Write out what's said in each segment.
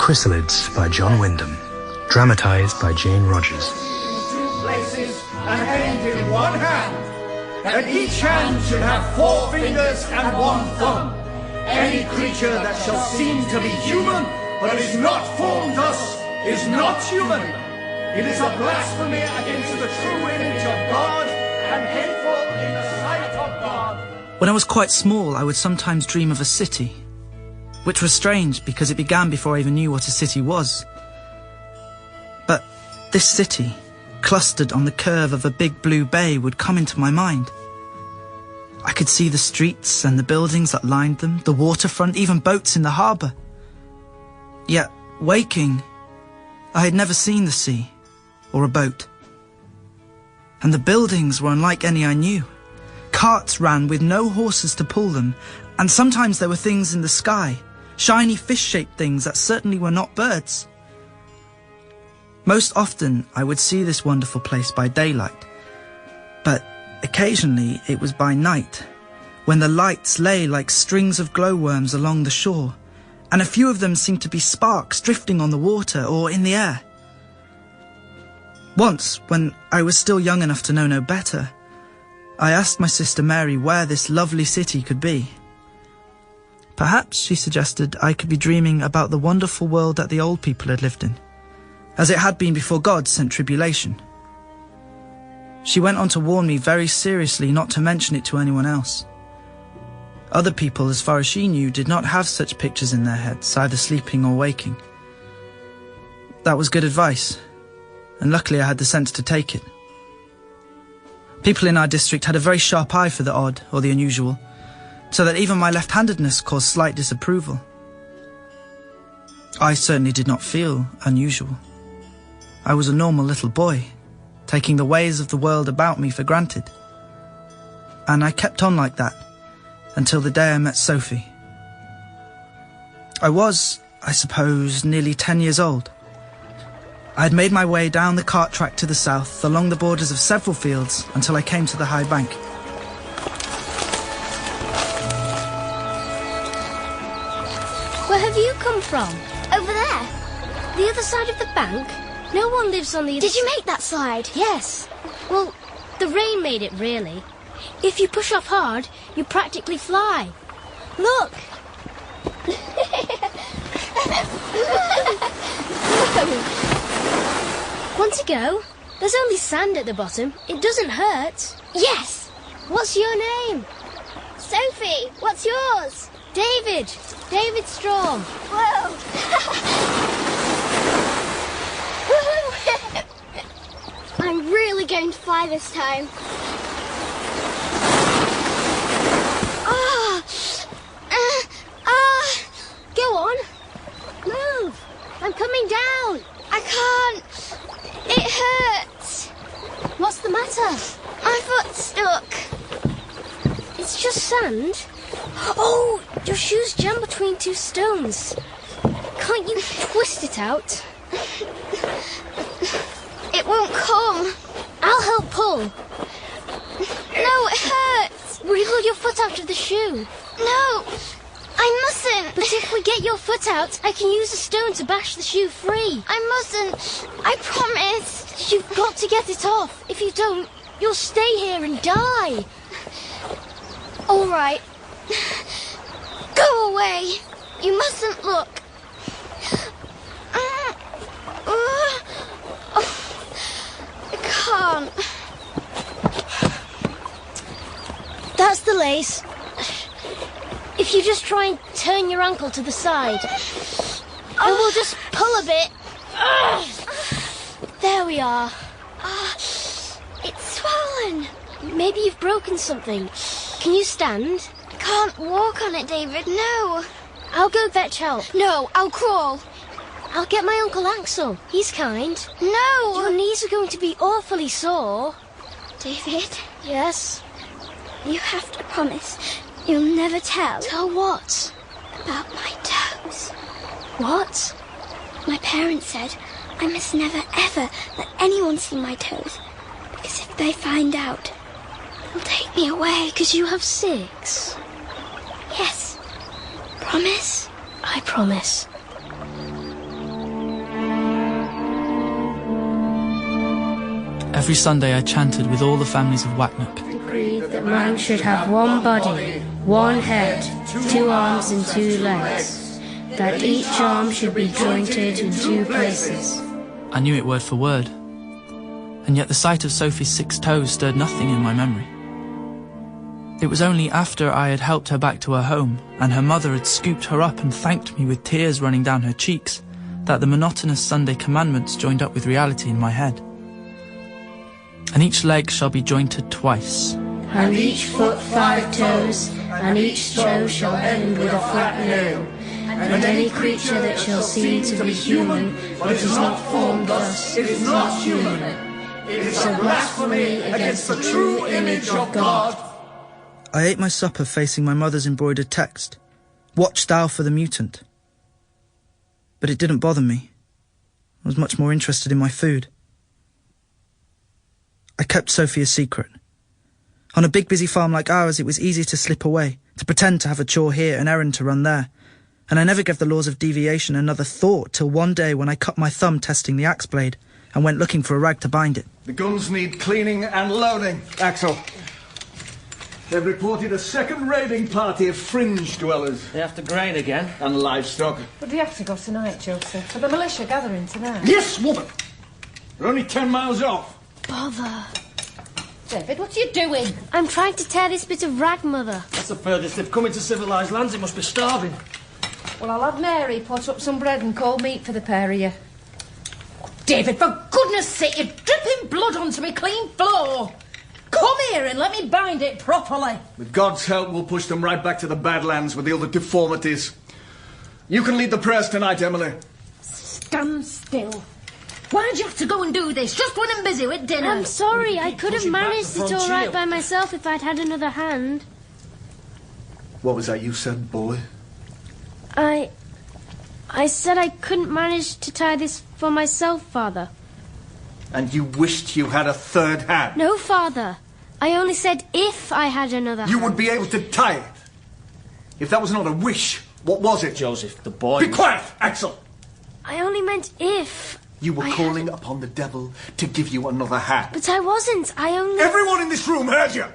Chrysalids by John Wyndham, dramatised by Jane Rogers. Two places, a hand in one hand, and each hand should have 4 fingers and 1 thumb. Any creature that shall seem to be human, but is not formed thus, is not human. It is a blasphemy against the true image of God, and hateful in the sight of God. When I was quite small, I would sometimes dream of a city, which was strange because it began before I even knew what a city was. But this city, clustered on the curve of a big blue bay, would come into my mind. I could see the streets and the buildings that lined them, the waterfront, even boats in the harbour. Yet, waking, I had never seen the sea or a boat. And the buildings were unlike any I knew. Carts ran with no horses to pull them, and sometimes there were things in the sky, shiny fish-shaped things that certainly were not birds. Most often, I would see this wonderful place by daylight, but occasionally it was by night, when the lights lay like strings of glowworms along the shore, and a few of them seemed to be sparks drifting on the water or in the air. Once, when I was still young enough to know no better, I asked my sister Mary where this lovely city could be. Perhaps, she suggested, I could be dreaming about the wonderful world that the old people had lived in, as it had been before God sent tribulation. She went on to warn me very seriously not to mention it to anyone else. Other people, as far as she knew, did not have such pictures in their heads, either sleeping or waking. That was good advice, and luckily I had the sense to take it. People in our district had a very sharp eye for the odd or the unusual, so that even my left-handedness caused slight disapproval. I certainly did not feel unusual. I was a normal little boy, taking the ways of the world about me for granted. And I kept on like that until the day I met Sophie. I was, I suppose, nearly 10 years old. I had made my way down the cart track to the south, along the borders of several fields, until I came to the high bank. Where have you come from? Over there. The other side of the bank? No one lives on the other side. Did you make that slide? Yes. Well, the rain made it, really. If you push off hard, you practically fly. Look! Want to go? There's only sand at the bottom. It doesn't hurt. Yes! What's your name? Sophie. What's yours? David. David Strorm. Whoa! I'm really going to fly this time. Go on. Move. I'm coming down. I can't. It hurts. What's the matter? My foot's stuck. It's just sand. Oh, your shoe's jammed between 2 stones. Can't you twist it out? It won't come. I'll help pull. No, it hurts. Wriggle your foot out of the shoe. No, I mustn't. But if we get your foot out, I can use a stone to bash the shoe free. I mustn't. I promise. You've got to get it off. If you don't, you'll stay here and die. All right. Go away. You mustn't look. I can't. That's the lace. If you just try and turn your ankle to the side, and we'll just pull a bit. There we are. It's swollen. Maybe you've broken something. Can you stand? I can't walk on it, David. No. I'll go fetch help. No, I'll crawl. I'll get my Uncle Axel. He's kind. No. Your knees are going to be awfully sore. David? Yes? You have to promise you'll never tell. Tell what? About my toes. What? My parents said I must never ever let anyone see my toes, because if they find out, they'll take me away. Because you have 6? Yes. Promise? I promise. Every Sunday I chanted with all the families of Wakk Nook. Decreed that man should have one body, one head, 2 arms and 2 legs, that each arm should be jointed in 2 places. I knew it word for word, and yet the sight of Sophie's 6 toes stirred nothing in my memory. It was only after I had helped her back to her home, and her mother had scooped her up and thanked me with tears running down her cheeks, that the monotonous Sunday commandments joined up with reality in my head. And each leg shall be jointed twice. And each foot 5 toes, and each toe shall end with a flat nail. And any creature that shall seem to be human, but is not formed thus, is not human. It is a blasphemy against the true image of God. I ate my supper facing my mother's embroidered text, "Watch thou for the mutant." But it didn't bother me. I was much more interested in my food. I kept Sophie a secret. On a big busy farm like ours, it was easy to slip away, to pretend to have a chore here, an errand to run there. And I never gave the laws of deviation another thought till one day when I cut my thumb testing the axe blade and went looking for a rag to bind it. The guns need cleaning and loading, Axel. They've reported a second raiding party of fringe dwellers. They have to grain again? And livestock. But we have to go tonight, Joseph, for the militia gathering tonight. Yes, woman! They're only 10 miles off. Bother. David, what are you doing? I'm trying to tear this bit of rag, Mother. That's the furthest they've come into civilised lands. It must be starving. Well, I'll have Mary put up some bread and cold meat for the pair of you. Oh, David, for goodness sake, you're dripping blood onto me clean floor. Come here and let me bind it properly. With God's help, we'll push them right back to the Badlands with the other deformities. You can lead the prayers tonight, Emily. Stand still. Why'd you have to go and do this, just when I'm busy with dinner? I'm sorry, I could have managed it all right by myself if I'd had another hand. What was that you said, boy? I said I couldn't manage to tie this for myself, Father. And you wished you had a third hand? No, Father. I only said if I had another hand. You would be able to tie it. If that was not a wish, what was it? Joseph, the boy... Be quiet, Axel! I only meant if. You were calling upon the devil to give you another hand. But I wasn't. I only... Everyone in this room heard you!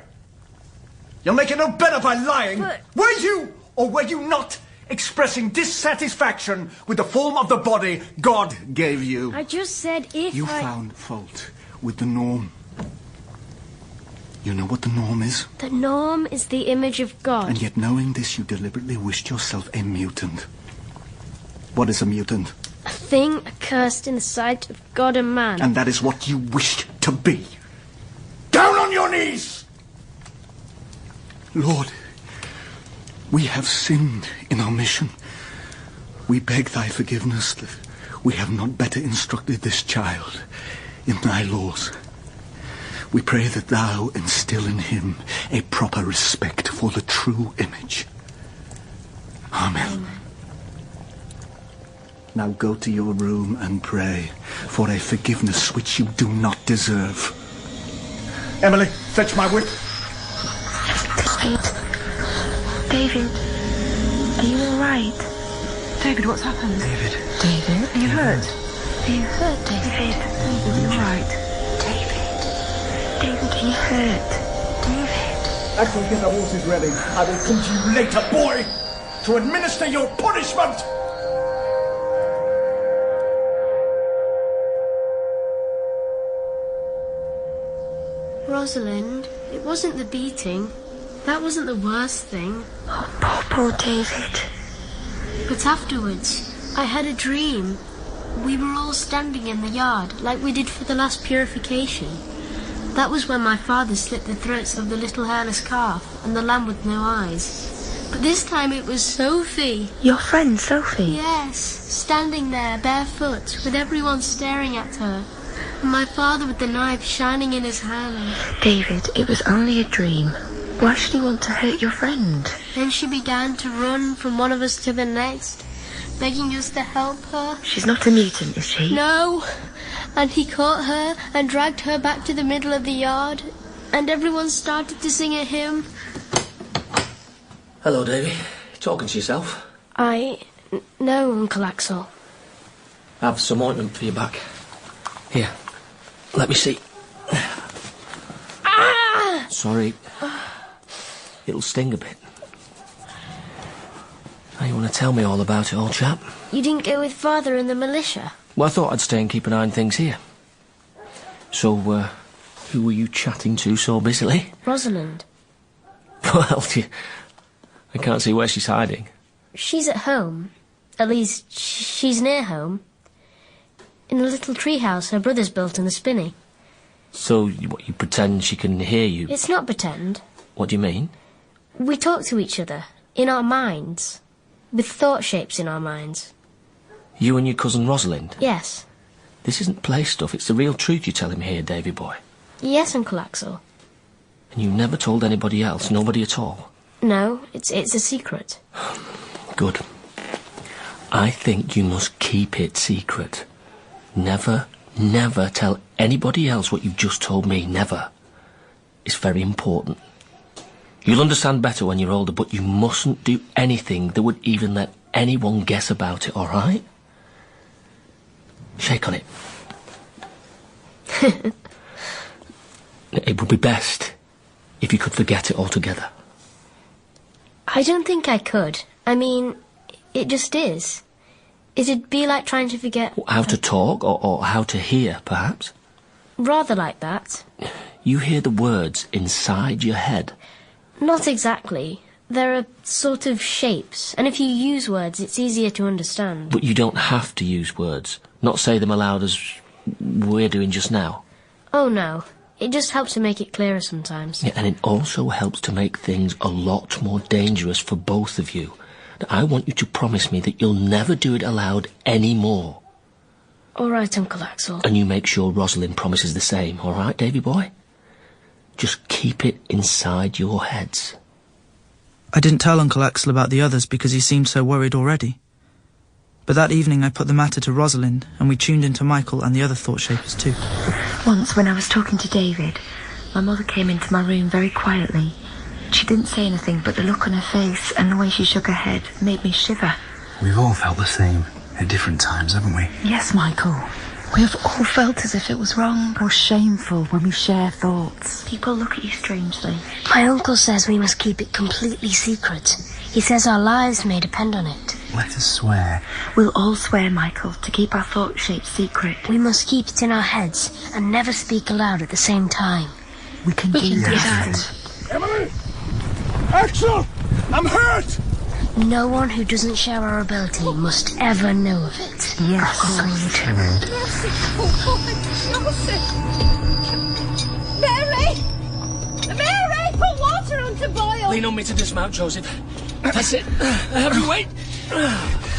You'll make it no better by lying. But... Were you, or were you not, expressing dissatisfaction with the form of the body God gave you? I just said if You found fault with the norm. You know what the norm is? The norm is the image of God. And yet knowing this, you deliberately wished yourself a mutant. What is a mutant? A thing accursed in the sight of God and man. And that is what you wished to be. Down on your knees! Lord, we have sinned in our mission. We beg thy forgiveness that we have not better instructed this child in thy laws. We pray that thou instill in him a proper respect for the true image. Amen. Now go to your room and pray for a forgiveness which you do not deserve. Emily, fetch my whip. David, are you all right? David, what's happened? David. David? Are you hurt? Are you hurt, David? David, are you all right? David, are you hurt? David? Axel, get the horses ready. I will come to you later, boy, to administer your punishment. Rosalind, it wasn't the beating. That wasn't the worst thing. Oh, poor David. But afterwards, I had a dream. We were all standing in the yard, like we did for the last purification. That was when my father slit the throats of the little hairless calf and the lamb with no eyes. But this time it was Sophie. Your friend, Sophie? Yes, standing there, barefoot, with everyone staring at her. And my father with the knife shining in his hand. David, it was only a dream. Why should you want to hurt your friend? Then she began to run from one of us to the next, begging us to help her. She's not a mutant, is she? No. And he caught her and dragged her back to the middle of the yard, and everyone started to sing a hymn. Hello, Davy. Talking to yourself? No, Uncle Axel. Have some ointment for your back. Here, let me see. Sorry. It'll sting a bit. Now you want to tell me all about it, old chap? You didn't go with Father and the militia? Well, I thought I'd stay and keep an eye on things here. So, who were you chatting to so busily? Rosalind. Well, I can't see where she's hiding. She's at home. At least, she's near home. In the little treehouse her brother's built in the spinney. So, you pretend she can hear you? It's not pretend. What do you mean? We talk to each other, in our minds. With thought shapes in our minds. You and your cousin Rosalind? Yes. This isn't play stuff, it's the real truth you're telling me here, Davy boy. Yes, Uncle Axel. And you never told anybody else, nobody at all? No, it's a secret. Good. I think you must keep it secret. Never, never tell anybody else what you've just told me, never. It's very important. You'll understand better when you're older, but you mustn't do anything that would even let anyone guess about it, all right? Shake on it. It would be best if you could forget it altogether. I don't think I could. I mean, it just is. It'd be like trying to forget... How to talk, or how to hear, perhaps? Rather like that. You hear the words inside your head. Not exactly. There are sort of shapes, and if you use words, it's easier to understand. But you don't have to use words. Not say them aloud as we're doing just now. Oh, no. It just helps to make it clearer sometimes. Yeah, and it also helps to make things a lot more dangerous for both of you. Now, I want you to promise me that you'll never do it aloud anymore. All right, Uncle Axel. And you make sure Rosalind promises the same, all right, Davy boy? Just keep it inside your heads. I didn't tell Uncle Axel about the others because he seemed so worried already. But that evening I put the matter to Rosalind, and we tuned into Michael and the other thought shapers too. Once, when I was talking to David, my mother came into my room very quietly. She didn't say anything, but the look on her face and the way she shook her head made me shiver. We've all felt the same at different times, haven't we? Yes, Michael. We have all felt as if it was wrong or shameful when we share thoughts. People look at you strangely. My uncle says we must keep it completely secret. He says our lives may depend on it. Let us swear. We'll all swear, Michael, to keep our thought shape secret. We must keep it in our heads and never speak aloud at the same time. We can do that. Emily! Axel! I'm hurt! No one who doesn't share our ability must ever know of it. Yes. Mary! Mary! Put water on to boil! Lean on me to dismount, Joseph. That's it. Have you wait?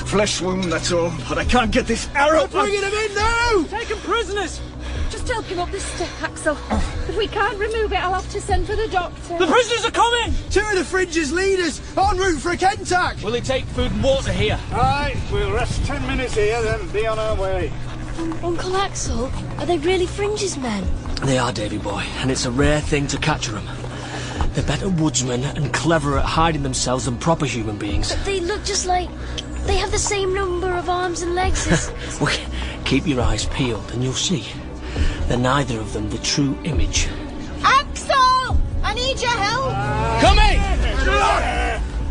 Flesh wound, that's all. But I can't get this arrow. Bringing him in now! Take them prisoners! Just help him up this step, Axel. If we can't remove it, I'll have to send for the doctor. The prisoners are coming! Two of the Fringes leaders en route for a Kentuck. Will they take food and water here? Aye, we'll rest 10 minutes here, then be on our way. Uncle Axel, are they really Fringe's men? They are, Davy boy, and it's a rare thing to capture them. They're better woodsmen and cleverer at hiding themselves than proper human beings. But they look just like... They have the same number of arms and legs as... Well, keep your eyes peeled and you'll see. They're neither of them the true image. Axel! I need your help! Coming!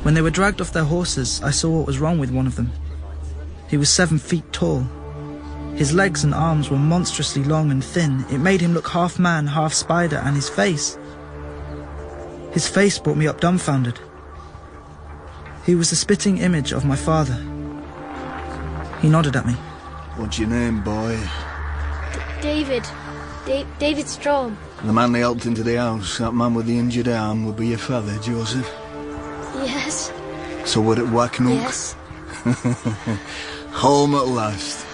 When they were dragged off their horses, I saw what was wrong with one of them. He was 7 feet tall. His legs and arms were monstrously long and thin. It made him look half man, half spider, and his face... His face brought me up dumbfounded. He was the spitting image of my father. He nodded at me. What's your name, boy? David. David Strorm. The man they helped into the house, that man with the injured arm, would be your father, Joseph? Yes. So we're at Wakk Nook? Yes. Home at last.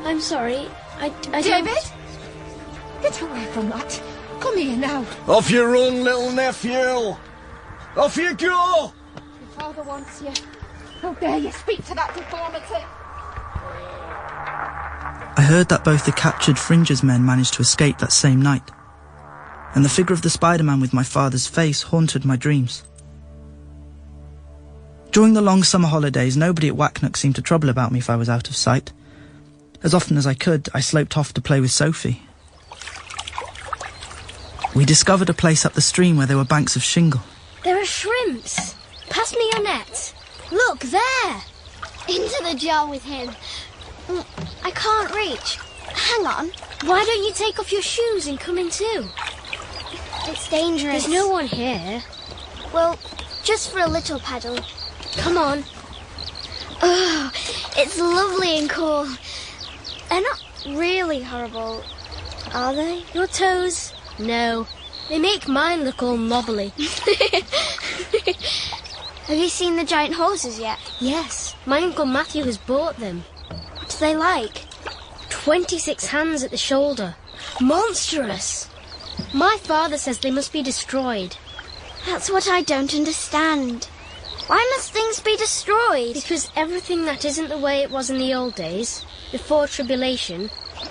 I'm sorry. I David? Get away from that. Come here now. Off you run, little nephew! Off you go! Your father wants you. How dare you speak to that deformity? I heard that both the captured Fringes men managed to escape that same night, and the figure of the Spider-Man with my father's face haunted my dreams. During the long summer holidays, nobody at Wakk Nook seemed to trouble about me if I was out of sight. As often as I could, I sloped off to play with Sophie. We discovered a place up the stream where there were banks of shingle. There are shrimps. Pass me your net. Look, there. Into the jar with him. I can't reach. Hang on. Why don't you take off your shoes and come in too? It's dangerous. There's no one here. Well, just for a little paddle. Come on. Oh, it's lovely and cool. They're not really horrible, are they? Your toes? No. They make mine look all knobbly. Have you seen the giant horses yet? Yes. My Uncle Matthew has bought them. What are they like? 26 hands at the shoulder. Monstrous. My father says they must be destroyed. That's what I don't understand. Why must things be destroyed? Because everything that isn't the way it was in the old days, before tribulation,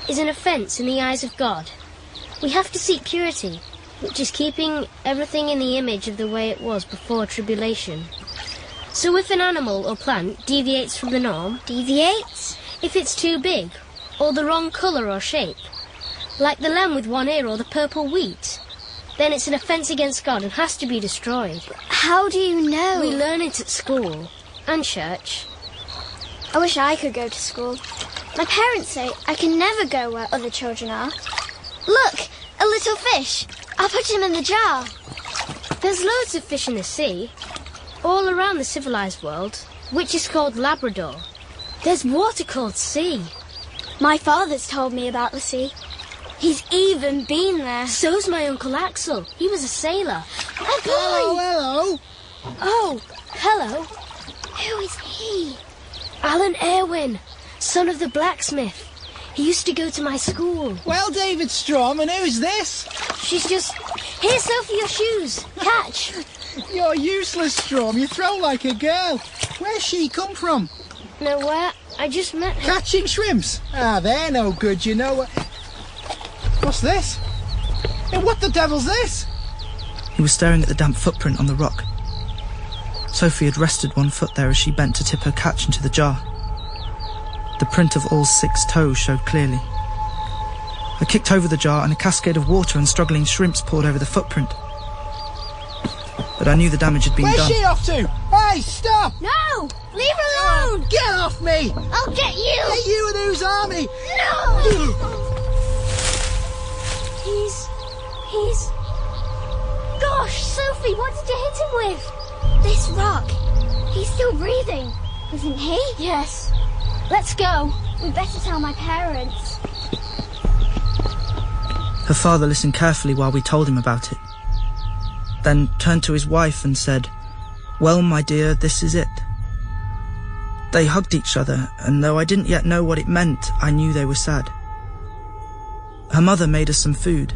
is an offence in the eyes of God. We have to seek purity, which is keeping everything in the image of the way it was before tribulation. So if an animal or plant deviates from the norm... Deviates? If it's too big, or the wrong colour or shape, like the lamb with one ear or the purple wheat, then it's an offence against God and has to be destroyed. How do you know? We learn it at school and church. I wish I could go to school. My parents say I can never go where other children are. Look, a little fish. I'll put him in the jar. There's loads of fish in the sea, all around the civilised world, which is called Labrador. There's water called sea. My father's told me about the sea. He's even been there. So's my Uncle Axel. He was a sailor. Oh, boy! Hello. Oh, hello. Who is he? Alan Irwin, son of the blacksmith. He used to go to my school. Well, David Strorm, and who's this? She's just... Here, Sophie, your shoes. Catch. You're useless, Strorm. You throw like a girl. Where's she come from? Nowhere. I just met her. Catching shrimps? Ah, they're no good, you know. What's this? Hey, what the devil's this? He was staring at the damp footprint on the rock. Sophie had rested one foot there as she bent to tip her catch into the jar. The print of all 6 toes showed clearly. I kicked over the jar and a cascade of water and struggling shrimps poured over the footprint. But I knew the damage had been done. Where's she off to? Hey, stop! No! Leave her alone! Get off me! I'll get you! Get you and whose army? No! He's... Gosh, Sophie, what did you hit him with? This rock. He's still breathing, isn't he? Yes. Let's go. We'd better tell my parents. Her father listened carefully while we told him about it, then turned to his wife and said, "Well, my dear, this is it." They hugged each other, and though I didn't yet know what it meant, I knew they were sad. Her mother made us some food,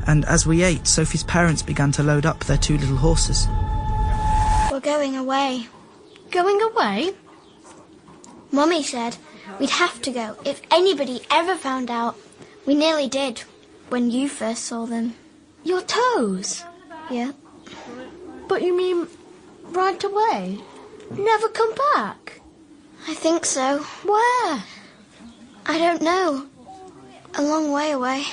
and as we ate, Sophie's parents began to load up their 2 little horses. We're going away. Going away? Mummy said we'd have to go if anybody ever found out. We nearly did when you first saw them. Your toes? Yeah. But you mean right away? Never come back? I think so. Where? I don't know. A long way away.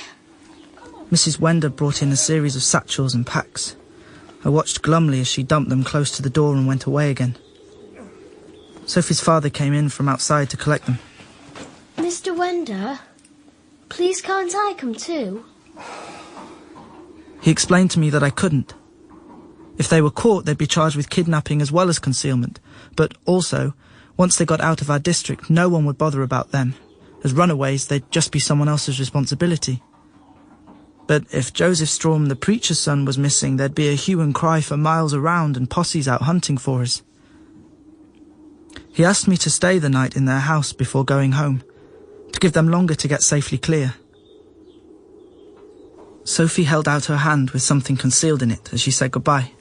Mrs. Wender brought in a series of satchels and packs. I watched glumly as she dumped them close to the door and went away again. Sophie's father came in from outside to collect them. Mr. Wender, please can't I come too? He explained to me that I couldn't. If they were caught, they'd be charged with kidnapping as well as concealment. But also, once they got out of our district, no one would bother about them. As runaways, they'd just be someone else's responsibility. But if Joseph Strorm, the preacher's son, was missing, there'd be a hue and cry for miles around and posses out hunting for us. He asked me to stay the night in their house before going home, to give them longer to get safely clear. Sophie held out her hand with something concealed in it as she said goodbye.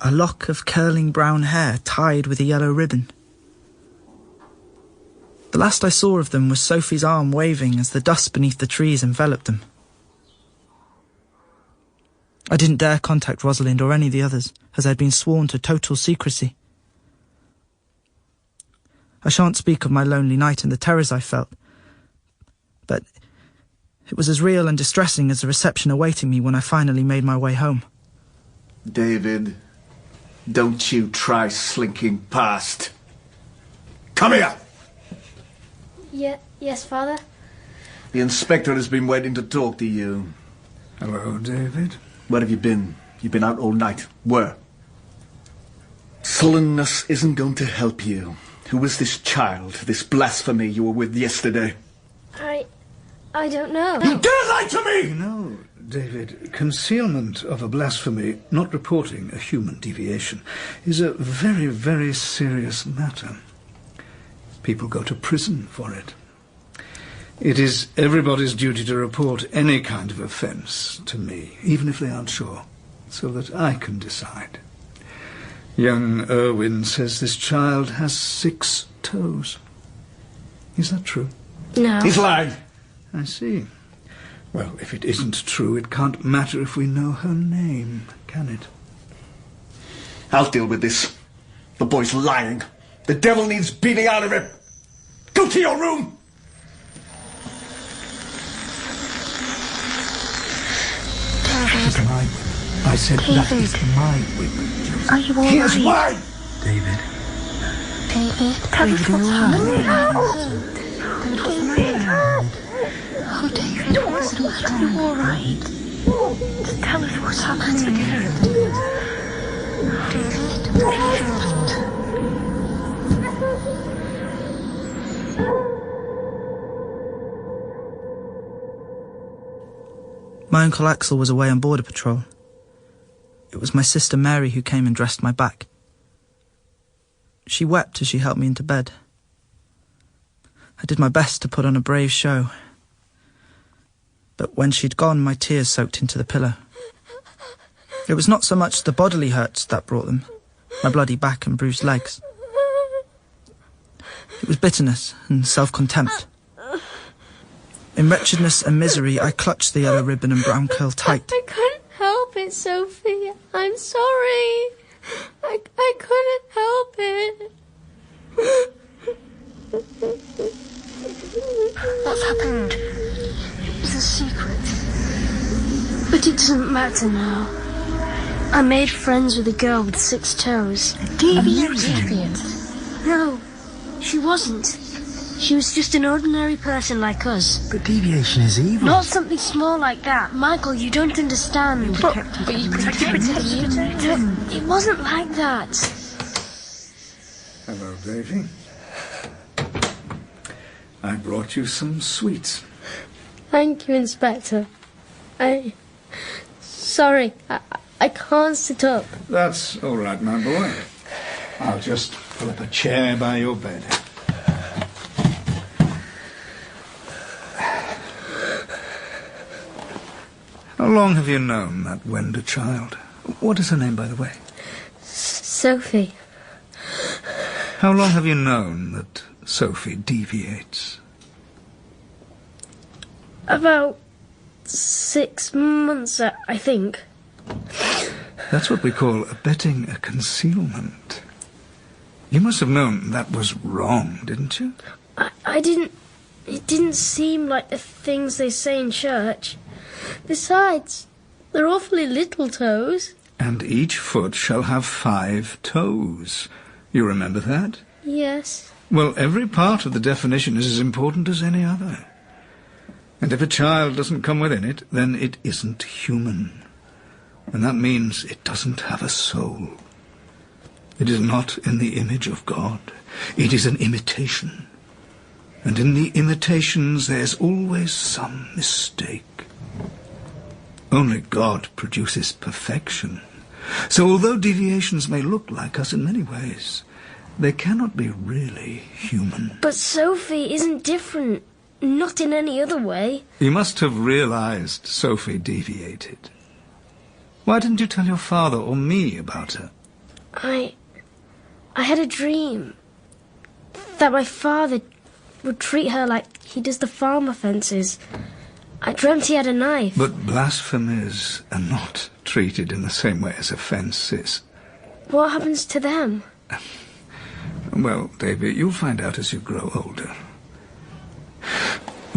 A lock of curling brown hair tied with a yellow ribbon. The last I saw of them was Sophie's arm waving as the dust beneath the trees enveloped them. I didn't dare contact Rosalind or any of the others, as I'd been sworn to total secrecy. I shan't speak of my lonely night and the terrors I felt, but It was as real and distressing as the reception awaiting me when I finally made my way home. David, don't you try slinking past. Come here! Yes, Father? The inspector has been waiting to talk to you. Hello, David. Where have you been? You've been out all night. Where? Sullenness isn't going to help you. Who was this child, this blasphemy you were with yesterday? I don't know. You dare lie to me! No, David, concealment of a blasphemy, not reporting a human deviation, is a very, very serious matter. People go to prison for it. It is everybody's duty to report any kind of offence to me, even if they aren't sure, so that I can decide. Young Irwin says this child has 6 toes. Is that true? No. He's lying. I see. Well, if it isn't true, it can't matter if we know her name, can it? I'll deal with this. The boy's lying. The devil needs beating out of him. Go to your room! That is my whip. I said David. that is my whip. Are you all Here's right? mine! David. David, tell us what's happening. David, what's the matter? Oh, David, what's the matter? Are you all right? Just tell us what's happening. David. My Uncle Axel was away on border patrol. It was my sister Mary who came and dressed my back. She wept as she helped me into bed. I did my best to put on a brave show. But when she'd gone, my tears soaked into the pillow. It was not so much the bodily hurts that brought them, my bloody back and bruised legs. It was bitterness and self-contempt. In wretchedness and misery, I clutched the yellow ribbon and brown curl tight. I couldn't help it, Sophie. I'm sorry. I couldn't help it. What's happened? It's a secret. But it doesn't matter now. I made friends with a girl with 6 toes. Deviant? No, she wasn't. She was just an ordinary person like us. But deviation is evil. Not something small like that. Michael, you don't understand. But you protected him. It wasn't like that. Hello, Davy. I brought you some sweets. Thank you, Inspector. Sorry, I can't sit up. That's all right, my boy. I'll just pull up a chair by your bed. How long have you known that Wender child? What is her name, by the way? Sophie. How long have you known that Sophie deviates? About 6 months, I think. That's what we call abetting a concealment. You must have known that was wrong, didn't you? I didn't... It didn't seem like the things they say in church. Besides, they're awfully little toes. And each foot shall have 5 toes. You remember that? Yes. Well, every part of the definition is as important as any other. And if a child doesn't come within it, then it isn't human. And that means it doesn't have a soul. It is not in the image of God. It is an imitation. And in the imitations there's always some mistake. Only God produces perfection. So although deviations may look like us in many ways, they cannot be really human. But Sophie isn't different. Not in any other way. You must have realized Sophie deviated. Why didn't you tell your father or me about her? I had a dream that my father would treat her like he does the farm offences. I dreamt he had a knife. But blasphemies are not treated in the same way as offences. What happens to them? Well, David, you'll find out as you grow older.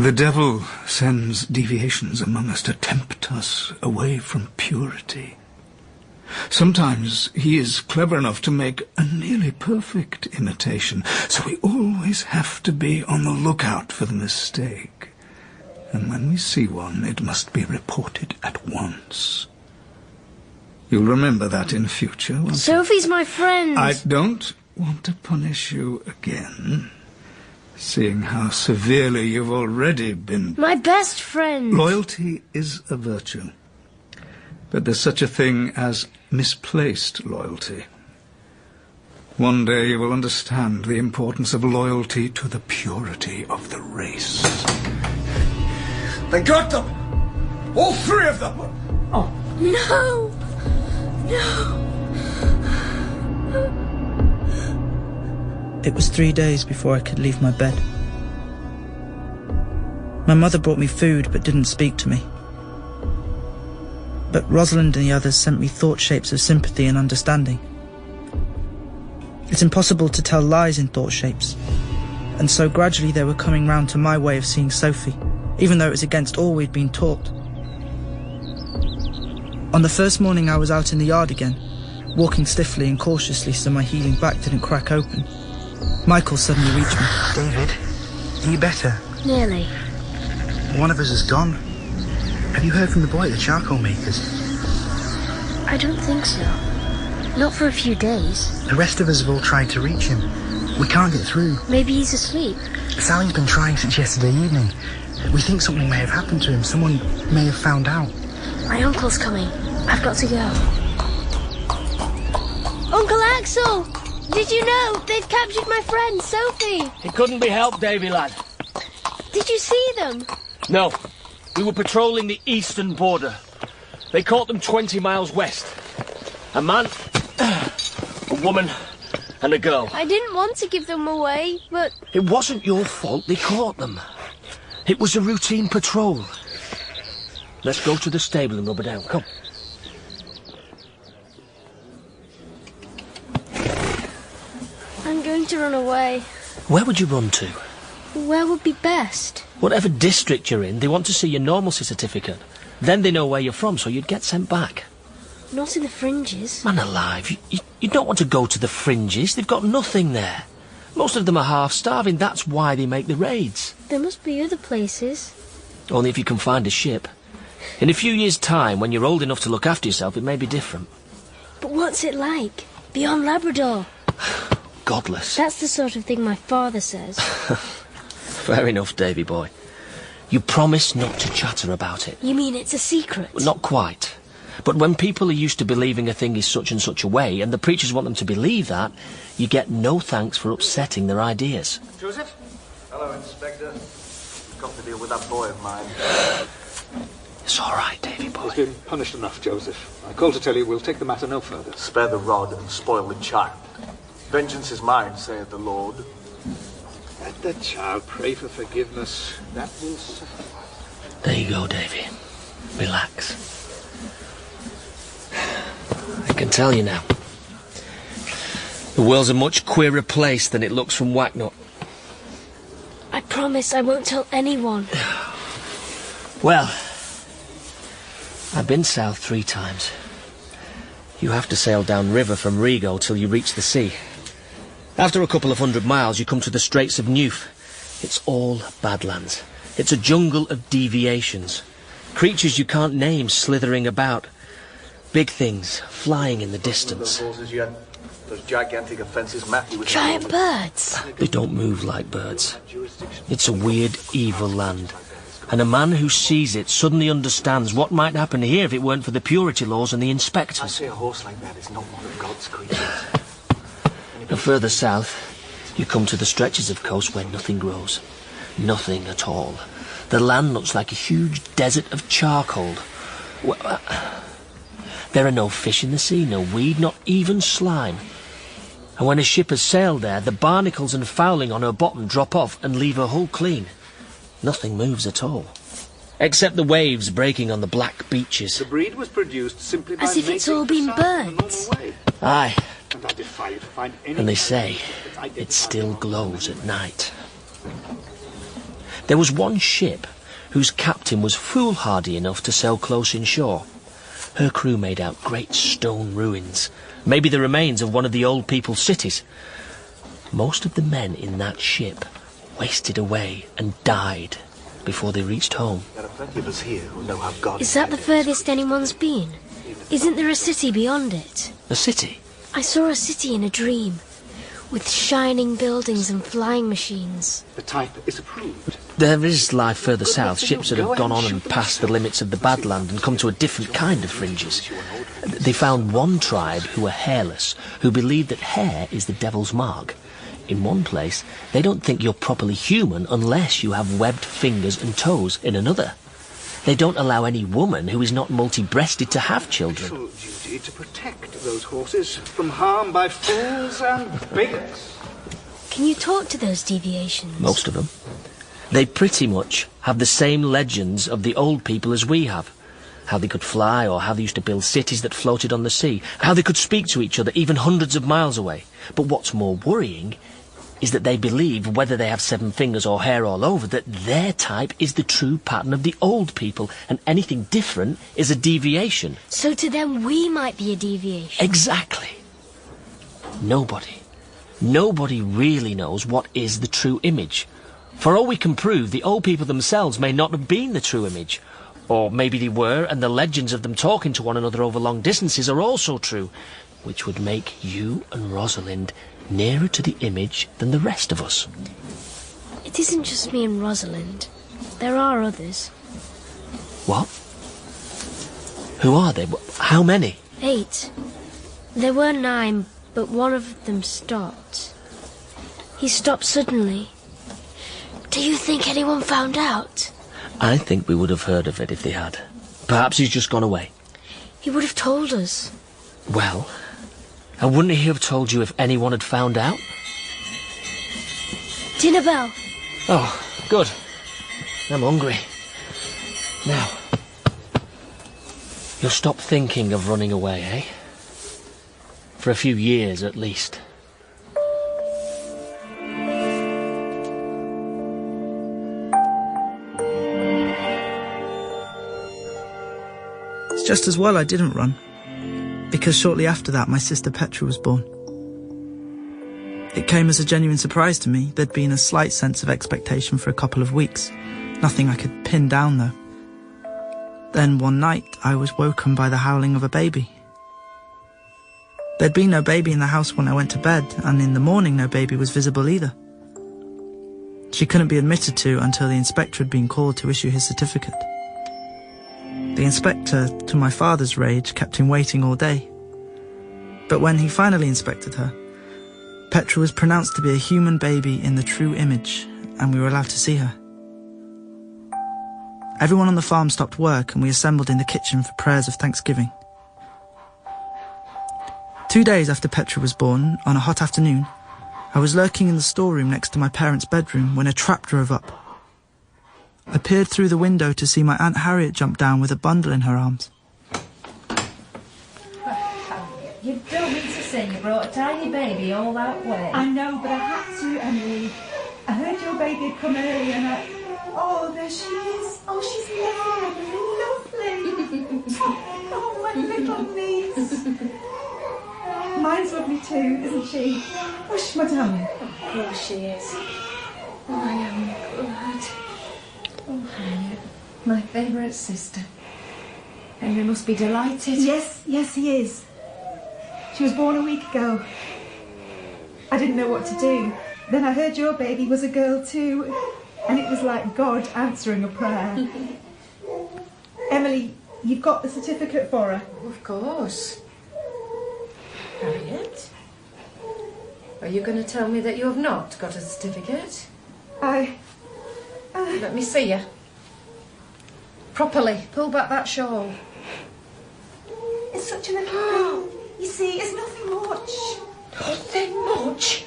The devil sends deviations among us to tempt us away from purity. Sometimes he is clever enough to make a nearly perfect imitation, so we always have to be on the lookout for the mistake. And when we see one, it must be reported at once. You'll remember that in future, won't you? Sophie's my friend. I don't want to punish you again, seeing how severely you've already been... My best friend. Loyalty is a virtue. But there's such a thing as misplaced loyalty. One day you will understand the importance of loyalty to the purity of the race. They got them! All three of them! Oh. No! No! It was 3 days before I could leave my bed. My mother brought me food but didn't speak to me. But Rosalind and the others sent me thought shapes of sympathy and understanding. It's impossible to tell lies in thought shapes, and so gradually they were coming round to my way of seeing Sophie, even though it was against all we'd been taught. On the first morning I was out in the yard again, walking stiffly and cautiously so my healing back didn't crack open. Michael suddenly reached me. David, are you better? Nearly. One of us is gone. Have you heard from the boy at the charcoal makers? I don't think so. Not for a few days. The rest of us have all tried to reach him. We can't get through. Maybe he's asleep. Sally's been trying since yesterday evening. We think something may have happened to him. Someone may have found out. My uncle's coming. I've got to go. Uncle Axel! Did you know they've captured my friend, Sophie? It couldn't be helped, Davy, lad. Did you see them? No. We were patrolling the eastern border. They caught them 20 miles west. A man, a woman, and a girl. I didn't want to give them away, but... It wasn't your fault they caught them. It was a routine patrol. Let's go to the stable and rub it down. Come. I'm going to run away. Where would you run to? Where would be best? Whatever district you're in, they want to see your normalcy certificate. Then they know where you're from, so you'd get sent back. Not in the Fringes. Man alive, you don't want to go to the Fringes. They've got nothing there. Most of them are half-starving. That's why they make the raids. There must be other places. Only if you can find a ship. In a few years' time, when you're old enough to look after yourself, it may be different. But what's it like? Beyond Labrador? Godless. That's the sort of thing my father says. Fair enough, Davy boy. You promise not to chatter about it. You mean it's a secret? Well, not quite. But when people are used to believing a thing is such and such a way, and the preachers want them to believe that, you get no thanks for upsetting their ideas. Joseph? Hello, Inspector. I've got to deal with that boy of mine. It's all right, Davy boy. He's been punished enough, Joseph. I called to tell you we'll take the matter no further. Spare the rod and spoil the child. Vengeance is mine, saith the Lord. Let the child pray for forgiveness. That will suffice. There you go, Davy. Relax. I can tell you now. The world's a much queerer place than it looks from Wakk Nook. I promise I won't tell anyone. Well, I've been south 3 times. You have to sail downriver from Rigo till you reach the sea. After a couple of 100 miles, you come to the Straits of Newf. It's all badlands. It's a jungle of deviations. Creatures you can't name slithering about. Big things flying in the distance. Those gigantic offences Matthew was... Giant birds. They don't move like birds. It's a weird, evil land. And a man who sees it suddenly understands what might happen here if it weren't for the purity laws and the I inspectors. say a horse like that is not one of God's creatures. And further south, you come to the stretches of coast where nothing grows. Nothing at all. The land looks like a huge desert of charcoal. Well, there are no fish in the sea, no weed, not even slime. And when a ship has sailed there, the barnacles and fouling on her bottom drop off and leave her hull clean. Nothing moves at all. Except the waves breaking on the black beaches. The breed was produced simply by As if it's all been burnt. Aye. And I defy you to find any... And they say it still glows at night. There was one ship whose captain was foolhardy enough to sail close inshore. Her crew made out great stone ruins, maybe the remains of one of the old people's cities. Most of the men in that ship wasted away and died before they reached home. There are plenty of us here who know how God... Is that the furthest anyone's been? Isn't there a city beyond it? A city? I saw a city in a dream, with shining buildings and flying machines. The type is approved. There is life further south, ships that have gone on and passed the limits of the Badland and come to a different kind of fringes. They found one tribe who were hairless, who believed that hair is the devil's mark. In one place, they don't think you're properly human unless you have webbed fingers and toes. In another, they don't allow any woman who is not multi-breasted to have children. Full duty to protect those horses from harm by fools and bigots. Can you talk to those deviations? Most of them. They pretty much have the same legends of the old people as we have. How they could fly, or how they used to build cities that floated on the sea. How they could speak to each other even hundreds of miles away. But what's more worrying is that they believe, whether they have 7 fingers or hair all over, that their type is the true pattern of the old people, and anything different is a deviation. So to them we might be a deviation. Exactly. Nobody really knows what is the true image. For all we can prove, the old people themselves may not have been the true image. Or maybe they were, and the legends of them talking to one another over long distances are also true, which would make you and Rosalind nearer to the image than the rest of us. It isn't just me and Rosalind. There are others. What? Who are they? How many? 8. There were 9, but one of them stopped. He stopped suddenly. Do you think anyone found out? I think we would have heard of it if they had. Perhaps he's just gone away. He would have told us. Well, and wouldn't he have told you if anyone had found out? Dinner bell. Oh, good. I'm hungry. Now, you'll stop thinking of running away, eh? For a few years, at least. It's just as well I didn't run, because shortly after that my sister Petra was born. It came as a genuine surprise to me. There'd been a slight sense of expectation for a couple of weeks, nothing I could pin down though. Then one night I was woken by the howling of a baby. There'd been no baby in the house when I went to bed, and in the morning no baby was visible either. She couldn't be admitted to until the inspector had been called to issue his certificate. The inspector, to my father's rage, kept him waiting all day. But when he finally inspected her, Petra was pronounced to be a human baby in the true image, and we were allowed to see her. Everyone on the farm stopped work, and we assembled in the kitchen for prayers of thanksgiving. 2 days after Petra was born, on a hot afternoon, I was lurking in the storeroom next to my parents' bedroom when a trap drove up. I peered through the window to see my Aunt Harriet jump down with a bundle in her arms. Harriet, you don't mean to say you brought a tiny baby all that way. I know, but I had to, Emily. I heard your baby had come earlier and I... Oh, there she is. Oh, she's lovely. Oh, my little niece. Mine's lovely too, isn't she? Hush, my darling. Of course she is. Oh, I am glad. Oh, Harriet, my favourite sister. Henry must be delighted. Yes, he is. She was born a week ago. I didn't know what to do. Then I heard your baby was a girl too, and it was like God answering a prayer. Emily, you've got the certificate for her? Of course. Harriet, are you going to tell me that you have not got a certificate? Let me see you. Properly. Pull back that shawl. It's such a little thing. You see, it's nothing much. Nothing much?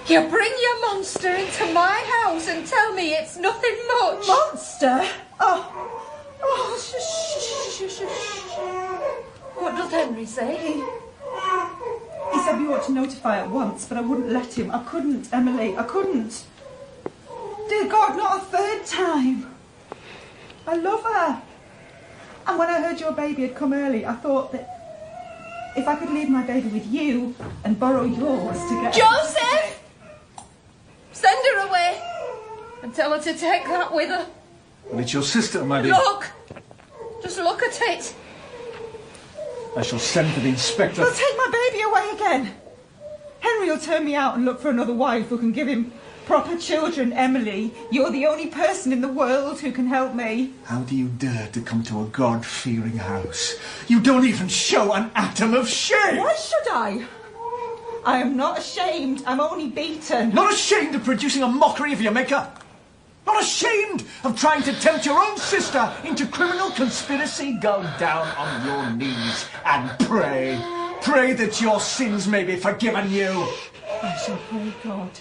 You bring your monster into my house and tell me it's nothing much? Monster? Oh, shush. What does Henry say? He said we ought to notify at once, but I wouldn't let him. I couldn't, Emily, I couldn't. Dear God, not a bedtime. I love her. And when I heard your baby had come early, I thought that if I could leave my baby with you and borrow yours to get... Joseph! Send her away and tell her to take that with her. And it's your sister, my dear. Look! Just look at it. I shall send for the inspector. They'll take my baby away again. Henry will turn me out and look for another wife who can give him proper children. Emily, you're the only person in the world who can help me. How do you dare to come to a God-fearing house? You don't even show an atom of shame! Why should I? I am not ashamed. I'm only beaten. Not ashamed of producing a mockery of your maker? Not ashamed of trying to tempt your own sister into criminal conspiracy? Go down on your knees and pray. Pray that your sins may be forgiven you. I shall pray God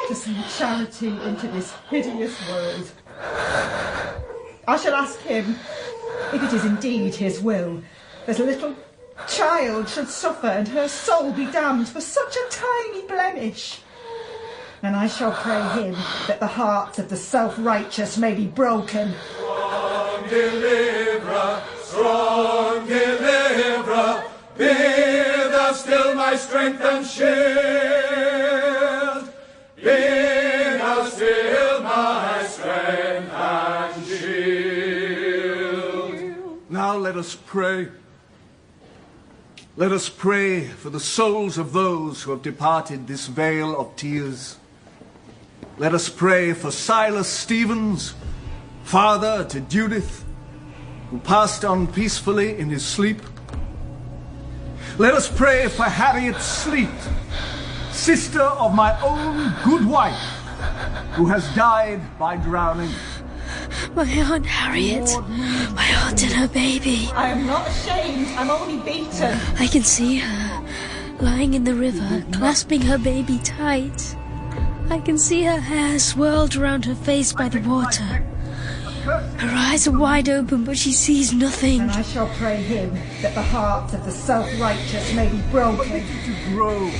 to send charity into this hideous world. I shall ask him if it is indeed his will that a little child should suffer and her soul be damned for such a tiny blemish. And I shall pray him that the hearts of the self-righteous may be broken. Strong deliverer, be thou still my strength and shield. Be thou still my strength and shield. Now let us pray. Let us pray for the souls of those who have departed this vale of tears. Let us pray for Silas Stevens, father to Judith, who passed on peacefully in his sleep. Let us pray for Harriet Sleet, sister of my own good wife, who has died by drowning. My Aunt Harriet. My aunt and her baby. I am not ashamed. I'm only beaten. I can see her, lying in the river, clasping her baby tight. I can see her hair swirled around her face by the water. Her eyes are wide open, but she sees nothing. And I shall pray him that the hearts of the self-righteous may be broken. To grow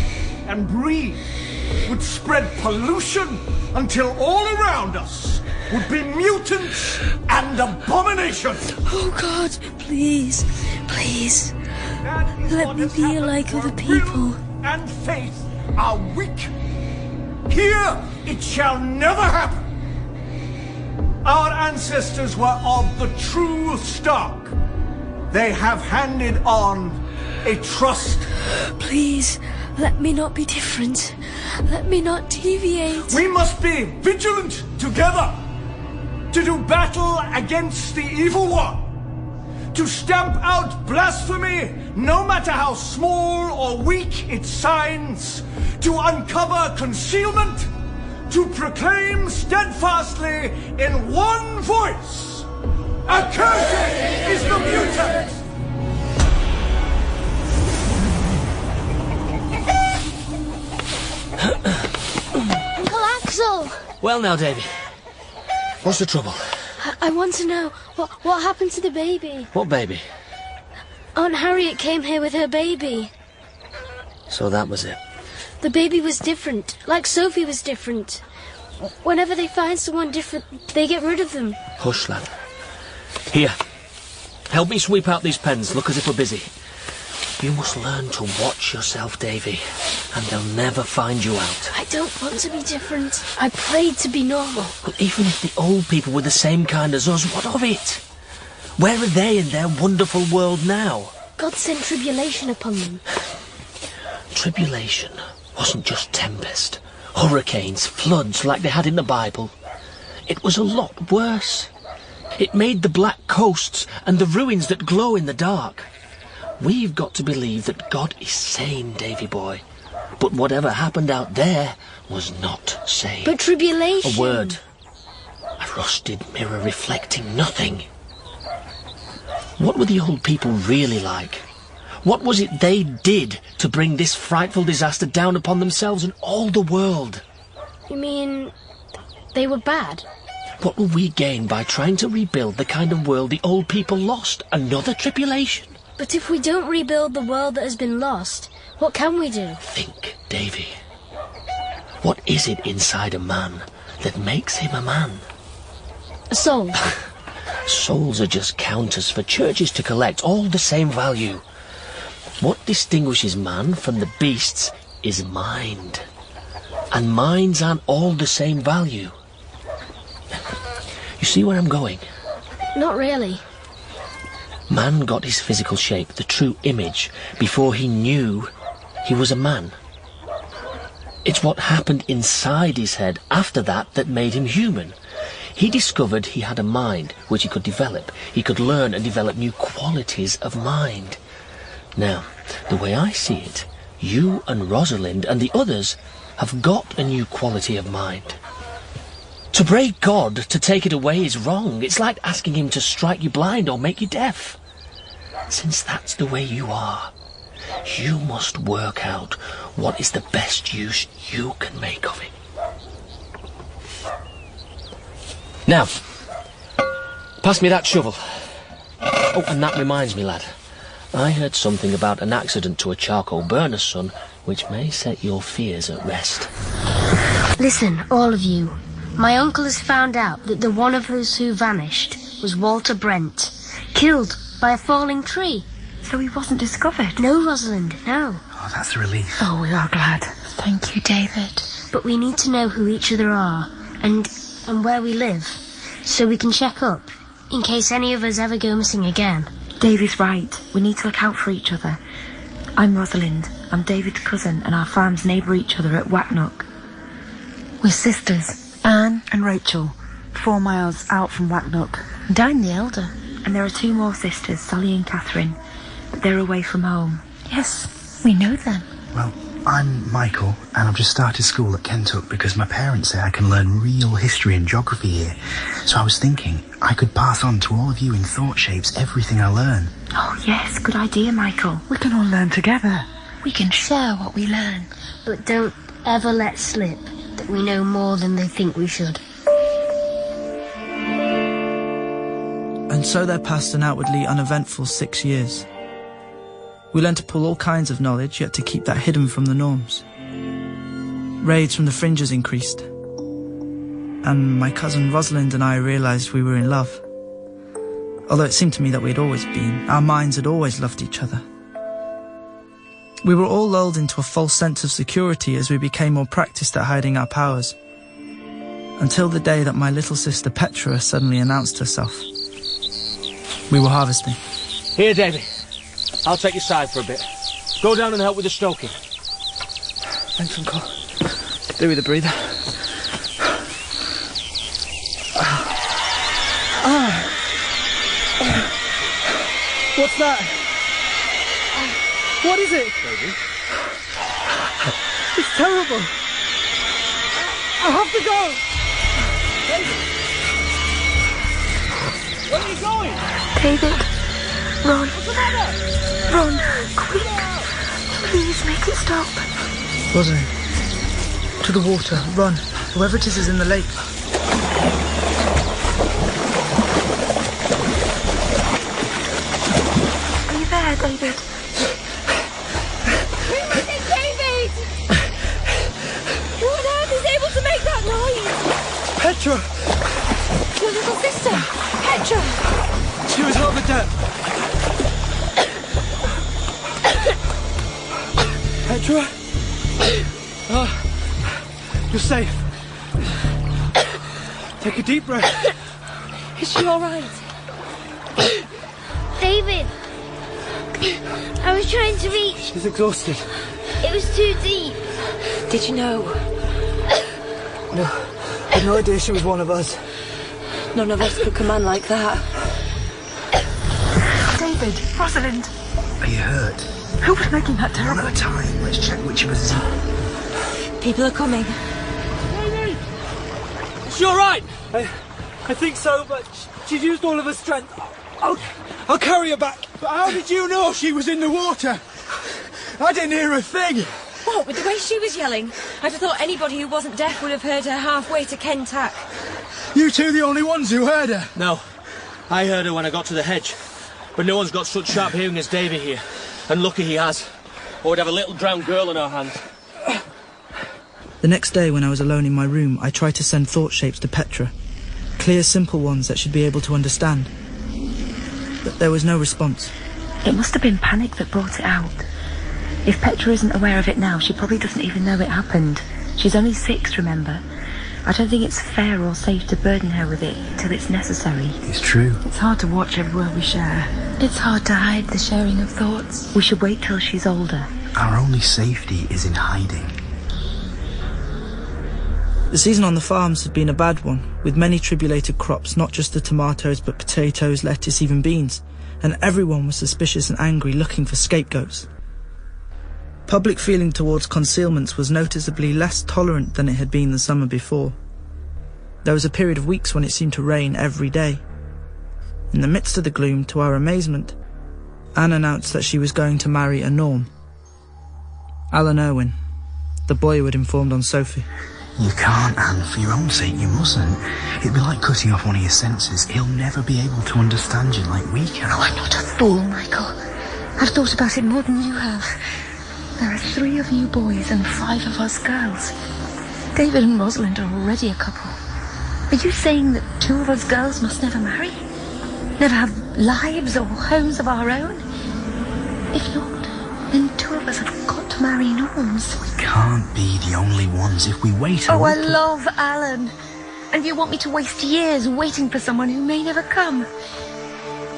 and breathe would spread pollution until all around us would be mutants and abominations. Oh God, please, please, let me be like other people. And faith are weak. Here it shall never happen. Our ancestors were of the true stock. They have handed on a trust. Please, let me not be different. Let me not deviate. We must be vigilant together to do battle against the evil one, to stamp out blasphemy, no matter how small or weak its signs, to uncover concealment, to proclaim steadfastly in one voice, accursed is the mutant! Uncle Axel! Well now, Davy. What's the trouble? I want to know what happened to the baby. What baby? Aunt Harriet came here with her baby. So that was it. The baby was different, like Sophie was different. Whenever they find someone different, they get rid of them. Hush, lad. Here. Help me sweep out these pens. Look as if we're busy. You must learn to watch yourself, Davy, and they'll never find you out. I don't want to be different. I prayed to be normal. Well, even if the old people were the same kind as us, what of it? Where are they in their wonderful world now? God sent tribulation upon them. Tribulation wasn't just tempest, hurricanes, floods like they had in the Bible. It was a lot worse. It made the black coasts and the ruins that glow in the dark. We've got to believe that God is sane, Davy boy. But whatever happened out there was not sane. But tribulation... A word. A rusted mirror reflecting nothing. What were the old people really like? What was it they did to bring this frightful disaster down upon themselves and all the world? You mean they were bad? What will we gain by trying to rebuild the kind of world the old people lost? Another tribulation? But if we don't rebuild the world that has been lost, what can we do? Think, Davy. What is it inside a man that makes him a man? A soul. Souls are just counters for churches to collect, all the same value. What distinguishes man from the beasts is mind. And minds aren't all the same value. You see where I'm going? Not really. Man got his physical shape, the true image, before he knew he was a man. It's what happened inside his head after that made him human. He discovered he had a mind which he could develop. He could learn and develop new qualities of mind. Now, the way I see it, you and Rosalind and the others have got a new quality of mind. To pray God to take it away is wrong. It's like asking him to strike you blind or make you deaf. Since that's the way you are, you must work out what is the best use you can make of it. Now, pass me that shovel. Oh, and that reminds me, lad. I heard something about an accident to a charcoal burner's son, which may set your fears at rest. Listen, all of you. My uncle has found out that the one of us who vanished was Walter Brent, killed by a falling tree. So he wasn't discovered? No, Rosalind, no. Oh, that's a relief. Oh, we are glad. Thank you, David. But we need to know who each other are, and where we live, so we can check up, in case any of us ever go missing again. David's right. We need to look out for each other. I'm Rosalind. I'm David's cousin, and our farms neighbour each other at Wakk Nook. We're sisters, Anne and Rachel, 4 miles out from Wakk Nook. And I'm the elder. And there are 2 more sisters, Sally and Catherine, but they're away from home. Yes, we know them. Well, I'm Michael, and I've just started school at Kentuck because my parents say I can learn real history and geography here. So I was thinking I could pass on to all of you in thought shapes everything I learn. Oh, yes, good idea, Michael. We can all learn together. We can share what we learn. But don't ever let slip that we know more than they think we should. And so there passed an outwardly uneventful 6 years. We learned to pull all kinds of knowledge, yet to keep that hidden from the norms. Raids from the Fringes increased. And my cousin Rosalind and I realised we were in love. Although it seemed to me that we had always been. Our minds had always loved each other. We were all lulled into a false sense of security as we became more practised at hiding our powers. Until the day that my little sister Petra suddenly announced herself. We were harvesting. Here, David. I'll take your side for a bit. Go down and help with the stoking. Thanks, Uncle. Do with a breather. What's that? What is it? Baby? It's terrible. I have to go. David! Where are you going? David, run. What's the matter? Run, quick. Please make it stop. Rosalind, to the water, run. Whoever it is in the lake. Are you there, David? It's David! Who on earth is able to make that noise? Petra! Your little sister, Petra! She was over there. Petra? You're safe. Take a deep breath. Is she all right? David! I was trying to reach. She's exhausted. It was too deep. Did you know? No, I had no idea she was one of us. None of us could command like that. David, Rosalind. Are you hurt? Who was making that One terrible? at a time. Let's check which of us is. People are coming. David! Is she all right? I think so, but she's used all of her strength. I'll carry her back. But how did you know she was in the water? I didn't hear a thing. What, with the way she was yelling? I'd have thought anybody who wasn't deaf would have heard her halfway to Kentuck. You two the only ones who heard her. No. I heard her when I got to the hedge. But no one's got such sharp hearing as Davy here. And lucky he has. Or we'd have a little drowned girl in our hands. The next day when I was alone in my room, I tried to send thought shapes to Petra. Clear, simple ones that she'd be able to understand. But there was no response. It must have been panic that brought it out. If Petra isn't aware of it now, she probably doesn't even know it happened. She's only 6, remember? I don't think it's fair or safe to burden her with it till it's necessary. It's true. It's hard to watch every word we share. It's hard to hide the sharing of thoughts. We should wait till she's older. Our only safety is in hiding. The season on the farms had been a bad one, with many tribulated crops, not just the tomatoes, but potatoes, lettuce, even beans, and everyone was suspicious and angry, looking for scapegoats. Public feeling towards concealments was noticeably less tolerant than it had been the summer before. There was a period of weeks when it seemed to rain every day. In the midst of the gloom, to our amazement, Anne announced that she was going to marry a Norm. Alan Irwin, the boy who had informed on Sophie. You can't, Anne. For your own sake, you mustn't. It'd be like cutting off one of your senses. He'll never be able to understand you like we can. Oh, I'm not a fool, Michael. I've thought about it more than you have. There are 3 of you boys and 5 of us girls. David and Rosalind are already a couple. Are you saying that 2 of us girls must never marry? Never have lives or homes of our own? If not, then 2 of us have got to marry Norms. We can't be the only ones if we wait. Oh, I love Alan. And you want me to waste years waiting for someone who may never come?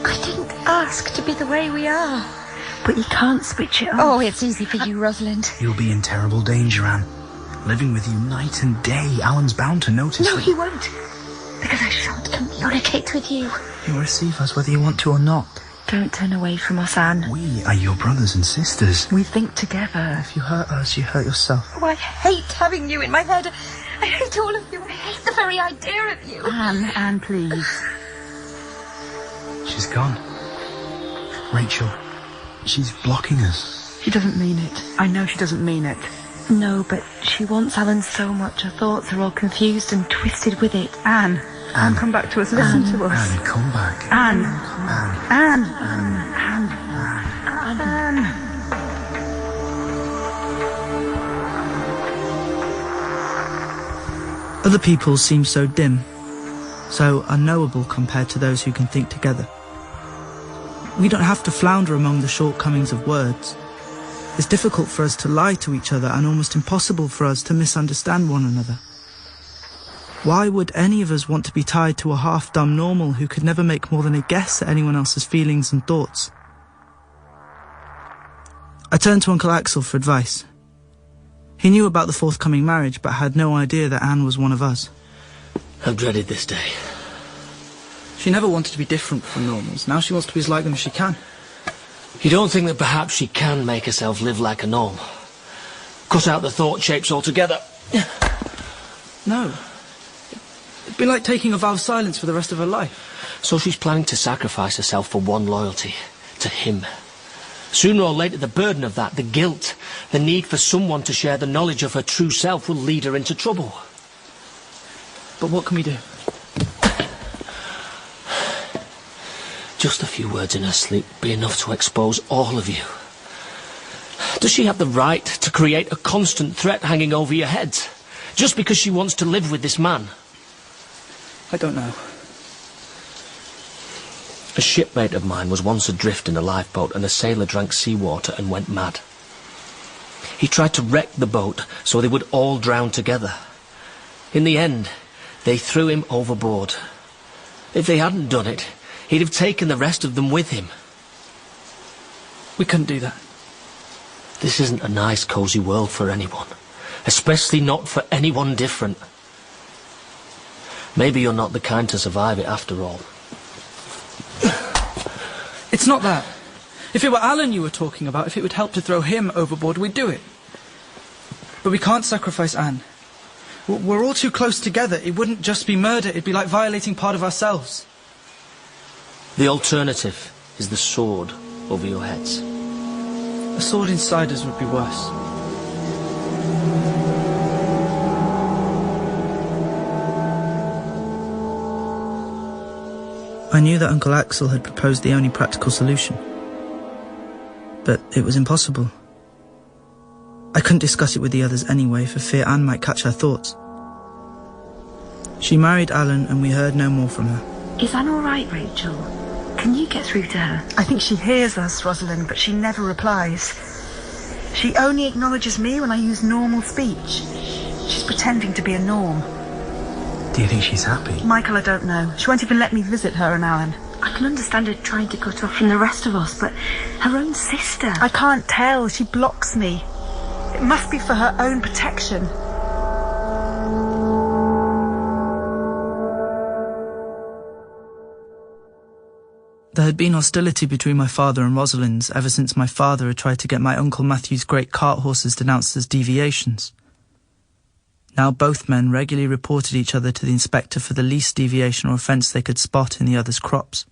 I didn't ask to be the way we are. But you can't switch it off. Oh, it's easy for you, Rosalind. You'll be in terrible danger, Anne. Living with you night and day, Alan's bound to notice. No, he won't. Because I shan't communicate with you. You'll receive us whether you want to or not. Don't turn away from us, Anne. We are your brothers and sisters. We think together. If you hurt us, you hurt yourself. Oh, I hate having you in my head. I hate all of you. I hate the very idea of you. Anne, please. She's gone. Rachel, she's blocking us. She doesn't mean it. I know she doesn't mean it. No, but she wants Alan so much. Her thoughts are all confused and twisted with it. Anne, come back to us. Listen to us. Anne, come back. Anne. Other people seem so dim, so unknowable compared to those who can think together. We don't have to flounder among the shortcomings of words. It's difficult for us to lie to each other and almost impossible for us to misunderstand one another. Why would any of us want to be tied to a half-dumb normal who could never make more than a guess at anyone else's feelings and thoughts? I turned to Uncle Axel for advice. He knew about the forthcoming marriage, but had no idea that Anne was one of us. I've dreaded this day. She never wanted to be different from normals. Now she wants to be as like them as she can. You don't think that perhaps she can make herself live like a norm? Cut out the thought shapes altogether? No. It'd be like taking a vow of silence for the rest of her life. So she's planning to sacrifice herself for one loyalty, to him. Sooner or later, the burden of that, the guilt, the need for someone to share the knowledge of her true self will lead her into trouble. But what can we do? Just a few words in her sleep would be enough to expose all of you. Does she have the right to create a constant threat hanging over your heads, just because she wants to live with this man? I don't know. A shipmate of mine was once adrift in a lifeboat and a sailor drank seawater and went mad. He tried to wreck the boat so they would all drown together. In the end, they threw him overboard. If they hadn't done it, he'd have taken the rest of them with him. We couldn't do that. This isn't a nice, cosy world for anyone, especially not for anyone different. Maybe you're not the kind to survive it after all. It's not that. If it were Alan you were talking about, if it would help to throw him overboard, we'd do it. But we can't sacrifice Anne. We're all too close together. It wouldn't just be murder, it'd be like violating part of ourselves. The alternative is the sword over your heads. A sword inside us would be worse. I knew that Uncle Axel had proposed the only practical solution. But it was impossible. I couldn't discuss it with the others anyway, for fear Anne might catch her thoughts. She married Alan and we heard no more from her. Is Anne all right, Rachel? Can you get through to her? I think she hears us, Rosalind, but she never replies. She only acknowledges me when I use normal speech. She's pretending to be a norm. Do you think she's happy? Michael, I don't know. She won't even let me visit her and Alan. I can understand her trying to cut off from the rest of us, but her own sister... I can't tell. She blocks me. It must be for her own protection. There had been hostility between my father and Rosalind's ever since my father had tried to get my Uncle Matthew's great cart horses denounced as deviations. Now both men regularly reported each other to the inspector for the least deviation or offence they could spot in the other's crops.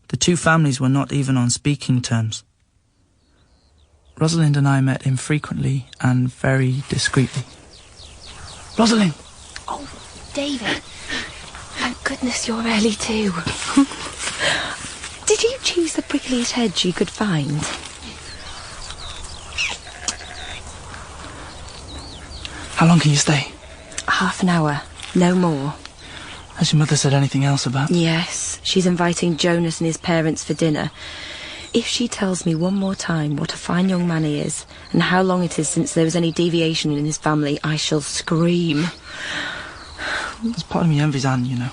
The two families were not even on speaking terms. Rosalind and I met infrequently and very discreetly. Rosalind! Oh, David. Thank goodness you're early too. Did you choose the prickliest hedge you could find? How long can you stay? Half an hour, no more. Has your mother said anything else about? Yes, she's inviting Jonas and his parents for dinner. If she tells me one more time what a fine young man he is, and how long it is since there was any deviation in his family, I shall scream. There's part of me envies Anne, you know.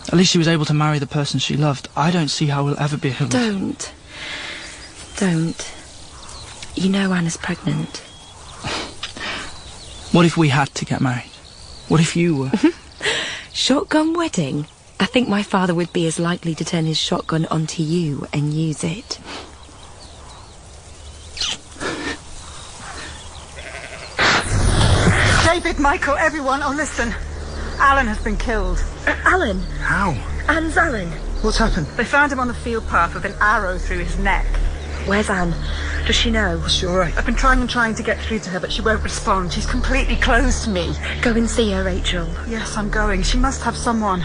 At least she was able to marry the person she loved. I don't see how we'll ever be able to... Don't. You know Anna's pregnant. What if we had to get married? What if you were... Shotgun wedding? I think my father would be as likely to turn his shotgun onto you and use it. David, Michael, everyone, oh listen. Alan has been killed. Alan? How? Anne's Alan. What's happened? They found him on the field path with an arrow through his neck. Where's Anne? Does she know? Is she all right? I've been trying to get through to her, but she won't respond. She's completely closed to me. Go and see her, Rachel. Yes, I'm going. She must have someone.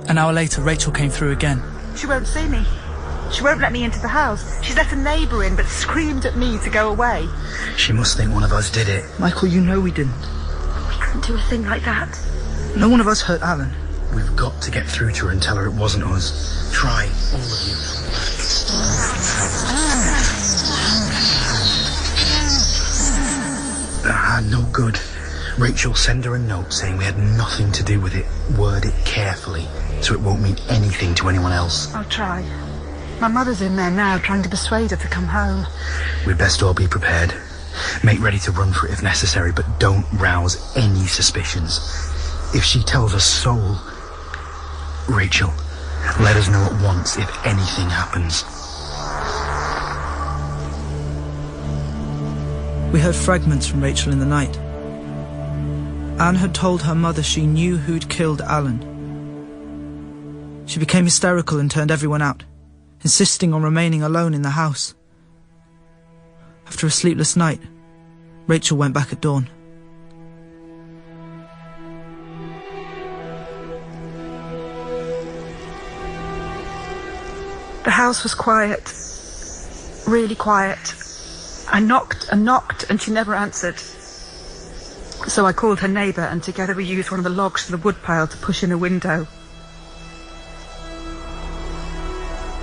An hour later, Rachel came through again. She won't see me. She won't let me into the house. She's let a neighbour in, but screamed at me to go away. She must think one of us did it. Michael, you know we didn't. We couldn't do a thing like that. No one of us hurt Alan. We've got to get through to her and tell her it wasn't us. Try, all of you. No good. Rachel, send her a note saying we had nothing to do with it. Word it carefully, so it won't mean anything to anyone else. I'll try. My mother's in there now, trying to persuade her to come home. We'd best all be prepared. Make ready to run for it if necessary, but don't rouse any suspicions. If she tells us soul... Rachel, let us know at once if anything happens. We heard fragments from Rachel in the night. Anne had told her mother she knew who'd killed Alan. She became hysterical and turned everyone out, insisting on remaining alone in the house. After a sleepless night, Rachel went back at dawn. The house was quiet. Really quiet. I knocked and knocked and she never answered. So I called her neighbour and together we used one of the logs from the woodpile to push in a window.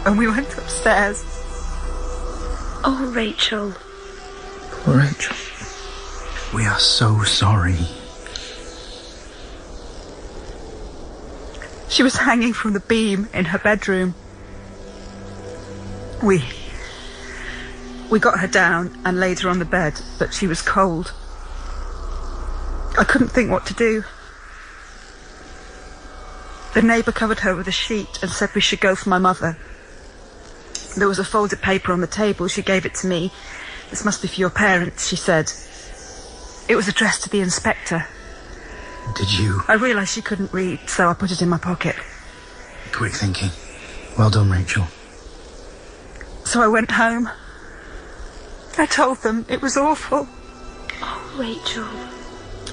And we went upstairs. Oh, Rachel. Poor Rachel. We are so sorry. She was hanging from the beam in her bedroom. We got her down and laid her on the bed, but she was cold. I couldn't think what to do. The neighbour covered her with a sheet and said we should go for my mother. There was a folded paper on the table. She gave it to me. This must be for your parents, she said. It was addressed to the inspector. Did you? I realised she couldn't read, so I put it in my pocket. Quick thinking. Well done, Rachel. So I went home. I told them it was awful. Oh, Rachel.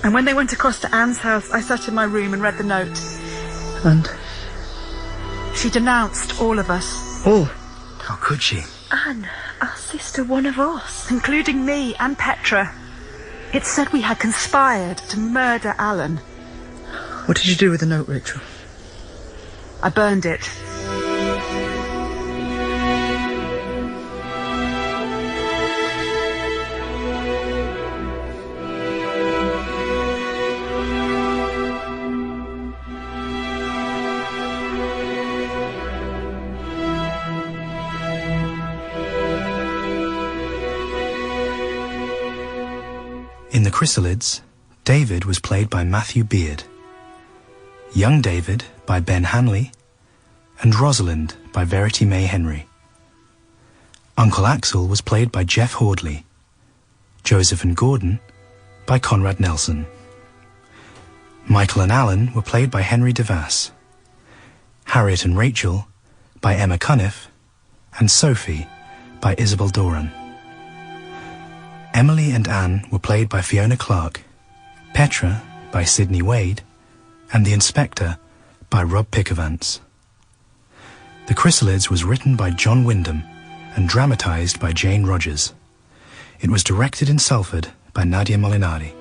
And when they went across to Anne's house, I sat in my room and read the note. And? She denounced all of us. All? How could she? Anne, our sister, one of us. Including me and Petra. It said we had conspired to murder Alan. What did you do with the note, Rachel? I burned it. In the Chrysalids, David was played by Matthew Beard, young David by Ben Hanley, and Rosalind by Verity May Henry. Uncle Axel was played by Jeff Hordley, Joseph and Gordon by Conrad Nelson. Michael and Alan were played by Henry DeVass, Harriet and Rachel by Emma Cuniff, and Sophie by Isabel Doran. Emily and Anne were played by Fiona Clark, Petra by Sidney Wade, and the Inspector by Rob Pickavants. The Chrysalids was written by John Wyndham and dramatised by Jane Rogers. It was directed in Salford by Nadia Molinari.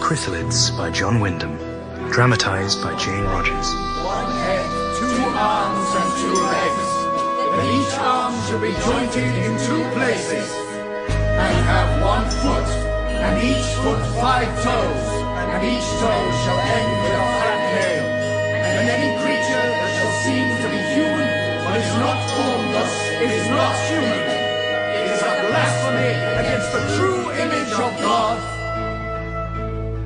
Chrysalids by John Wyndham, dramatised by Jane Rogers. One head, 2 arms and 2 legs, and each arm shall be jointed in 2 places, and have 1 foot, and each foot 5 toes, and each toe shall end with a flat nail, and any creature that shall seem to be human, but is not formed thus, is not human. It is a blasphemy against the true image of God.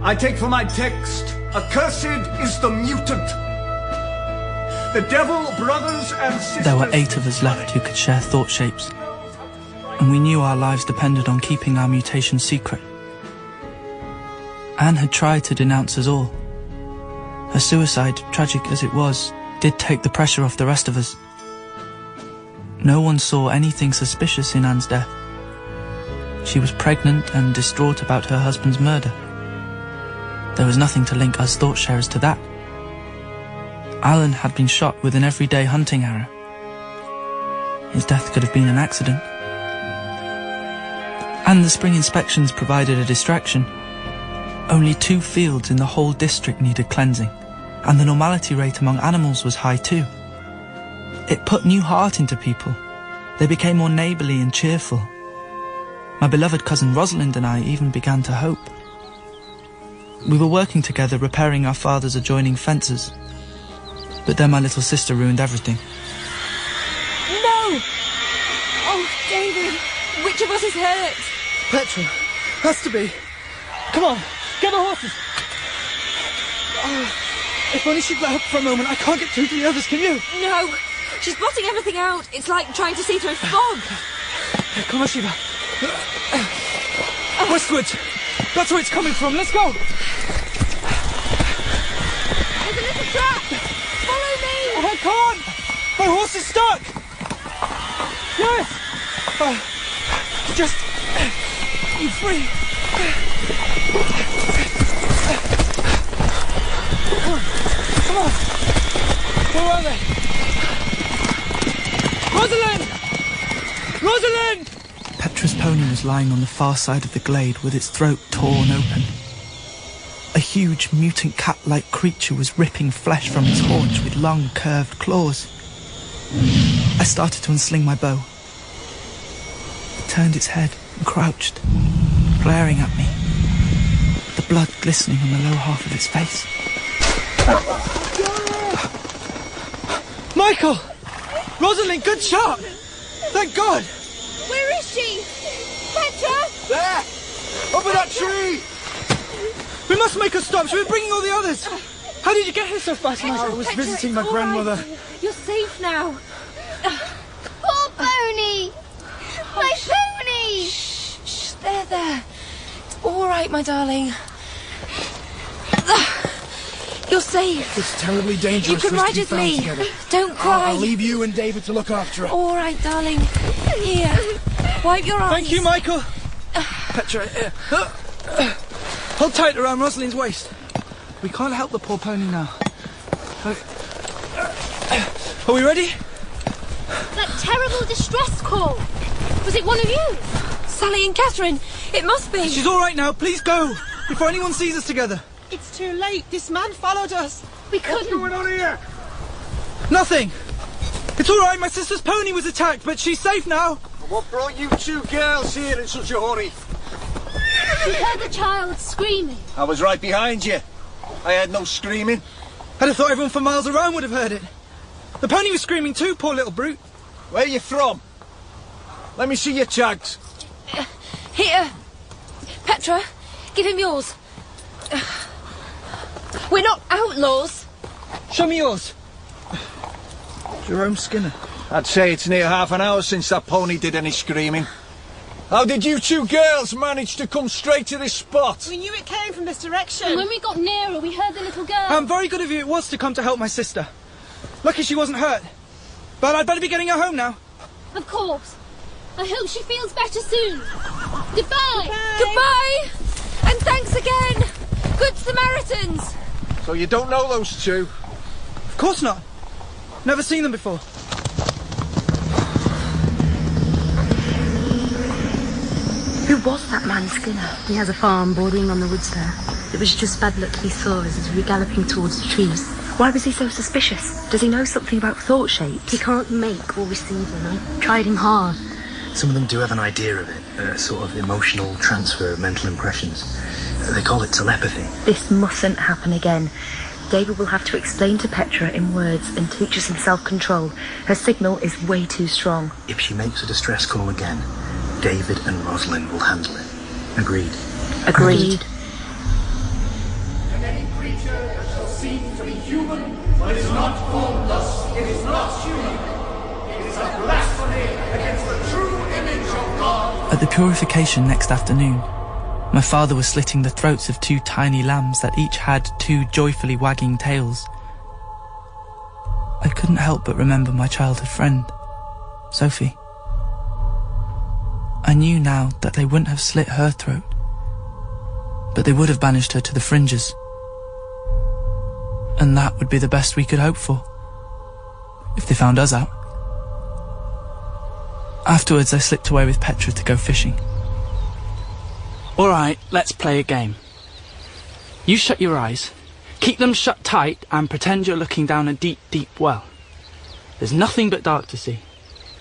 I take for my text, accursed is the mutant. The devil, brothers and sisters... There were 8 of us left who could share thought shapes, and we knew our lives depended on keeping our mutation secret. Anne had tried to denounce us all. Her suicide, tragic as it was, did take the pressure off the rest of us. No one saw anything suspicious in Anne's death. She was pregnant and distraught about her husband's murder. There was nothing to link us thought sharers to that. Alan had been shot with an everyday hunting arrow. His death could have been an accident. And the spring inspections provided a distraction. Only 2 fields in the whole district needed cleansing, and the normality rate among animals was high too. It put new heart into people. They became more neighbourly and cheerful. My beloved cousin Rosalind and I even began to hope. We were working together repairing our father's adjoining fences. But then my little sister ruined everything. No! Oh, David, which of us is hurt? Petra, has to be. Come on, get the horses. Oh, if only she'd let up for a moment. I can't get through to the others, can you? No, she's blotting everything out. It's like trying to see through fog. Come on, Shiva. Westwards. That's where it's coming from. Let's go. There's a little trap. Follow me. I can't. My horse is stuck. Yes. Just... you free. Come on. Where are they? Rosalind! Rosalind! Petra's pony was lying on the far side of the glade with its throat torn open. A huge, mutant cat-like creature was ripping flesh from its haunch with long, curved claws. I started to unsling my bow. It turned its head and crouched, glaring at me, the blood glistening on the lower half of its face. Michael! Rosalind, good shot! Thank God! Where is she? Petra! There! Up in that tree! We must make her stop. She was bringing all the others. How did you get here so fast, Michael? I was visiting my grandmother. Right. You're safe now. Poor pony! My pony! Shh, there. It's all right, my darling. You're safe. It's terribly dangerous. You can for us ride to be with found me. together. Don't cry. I'll leave you and David to look after her. All right, darling. Here. Wipe your eyes. Thank you, Michael. Petra, here. Hold tight around Rosalind's waist. We can't help the poor pony now. Are we ready? That terrible distress call. Was it one of you? Sally and Catherine. It must be. She's all right now. Please go before anyone sees us together. It's too late. This man followed us. We couldn't. What's going on here? Nothing. It's all right. My sister's pony was attacked, but she's safe now. What brought you two girls here in such a hurry? We heard the child screaming. I was right behind you. I heard no screaming. I'd have thought everyone for miles around would have heard it. The pony was screaming too, poor little brute. Where are you from? Let me see your tags. Here. Petra, give him yours. We're not outlaws. Show me yours. Jerome Skinner. I'd say it's near half an hour since that pony did any screaming. How did you two girls manage to come straight to this spot? We knew it came from this direction. And when we got nearer, we heard the little girl. Very good of you it was to come to help my sister. Lucky she wasn't hurt. But I'd better be getting her home now. Of course. I hope she feels better soon. Goodbye. Goodbye. And thanks again. Good Samaritans. So you don't know those two? Of course not. Never seen them before. Who was that man, Skinner? He has a farm bordering on the woods there. It was just bad luck he saw us as we were galloping towards the trees. Why was he so suspicious? Does he know something about thought shapes? He can't make or receive them. I tried him hard. Some of them do have an idea of it, a sort of emotional transfer of mental impressions. They call it telepathy. This mustn't happen again. David will have to explain to Petra in words and teach us some self-control. Her signal is way too strong. If she makes a distress call again, David and Rosalind will handle it. Agreed. Agreed. And any creature that shall seem to be human, but is not formed thus, it is not human. It is a blasphemy against the true image of God. At the purification next afternoon, my father was slitting the throats of 2 tiny lambs that each had 2 joyfully wagging tails. I couldn't help but remember my childhood friend, Sophie. I knew now that they wouldn't have slit her throat, but they would have banished her to the Fringes. And that would be the best we could hope for, if they found us out. Afterwards, I slipped away with Petra to go fishing. All right, let's play a game. You shut your eyes, keep them shut tight, and pretend you're looking down a deep, deep well. There's nothing but dark to see,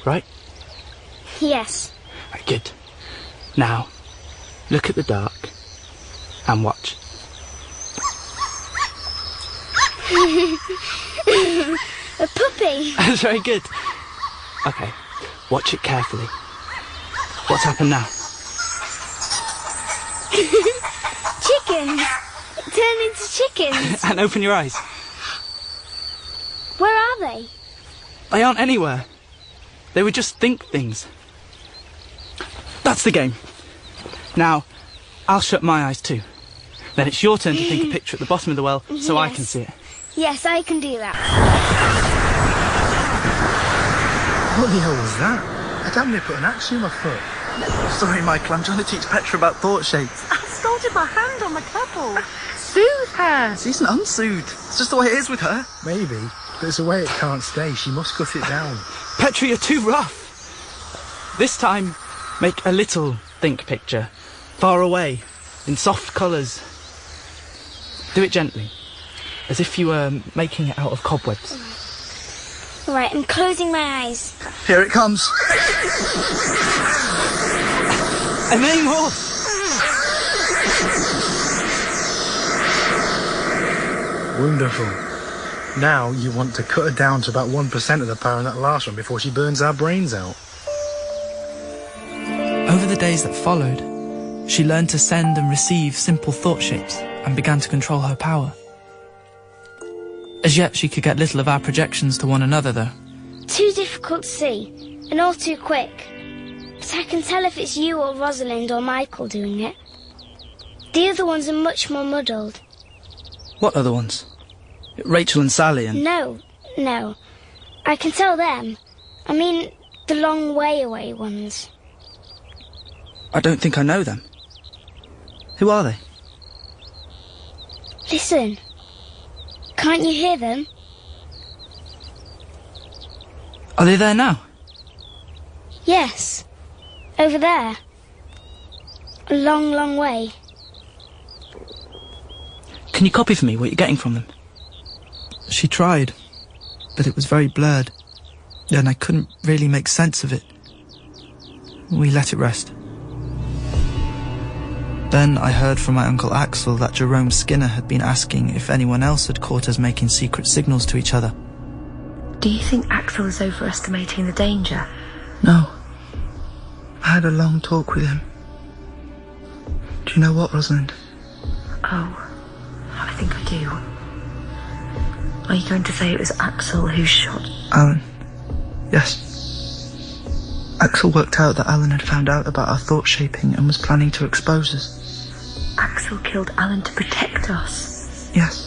right? Yes. Right, good. Now, look at the dark and watch. A puppy. That's very good. Okay, watch it carefully. What's happened now? Chickens. Turn into chickens. And open your eyes. Where are they? They aren't anywhere. They would just think things. That's the game. Now, I'll shut my eyes too. Then it's your turn to think a picture at the bottom of the well so Yes. I can see it. Yes, I can do that. What the hell was that? I damn near put an axe through my foot. Sorry, Michael, I'm trying to teach Petra about thought shapes. I scalded my hand on the couple. Soothe her! She isn't unsoothed. It's just the way it is with her. Maybe, but it's a way it can't stay. She must cut it down. Petra, you're too rough. This time, make a little think picture. Far away, in soft colours. Do it gently, as if you were making it out of cobwebs. Right, I'm closing my eyes. Here it comes. A name horse! Wonderful. Now you want to cut her down to about 1% of the power in that last one before she burns our brains out. Over the days that followed, she learned to send and receive simple thought shapes and began to control her power. As yet, she could get little of our projections to one another, though. Too difficult to see, and all too quick. But I can tell if it's you or Rosalind or Michael doing it. The other ones are much more muddled. What other ones? Rachel and Sally and... No. I can tell them. I mean, the long way away ones. I don't think I know them. Who are they? Listen. Can't you hear them? Are they there now? Yes. Over there. A long, long way. Can you copy for me what you're getting from them? She tried, but it was very blurred, and I couldn't really make sense of it. We let it rest. Then I heard from my Uncle Axel that Jerome Skinner had been asking if anyone else had caught us making secret signals to each other. Do you think Axel is overestimating the danger? No. I had a long talk with him. Do you know what, Rosalind? Oh, I think I do. Are you going to say it was Axel who shot Alan? Yes. Axel worked out that Alan had found out about our thought shaping and was planning to expose us. Axel killed Alan to protect us? Yes.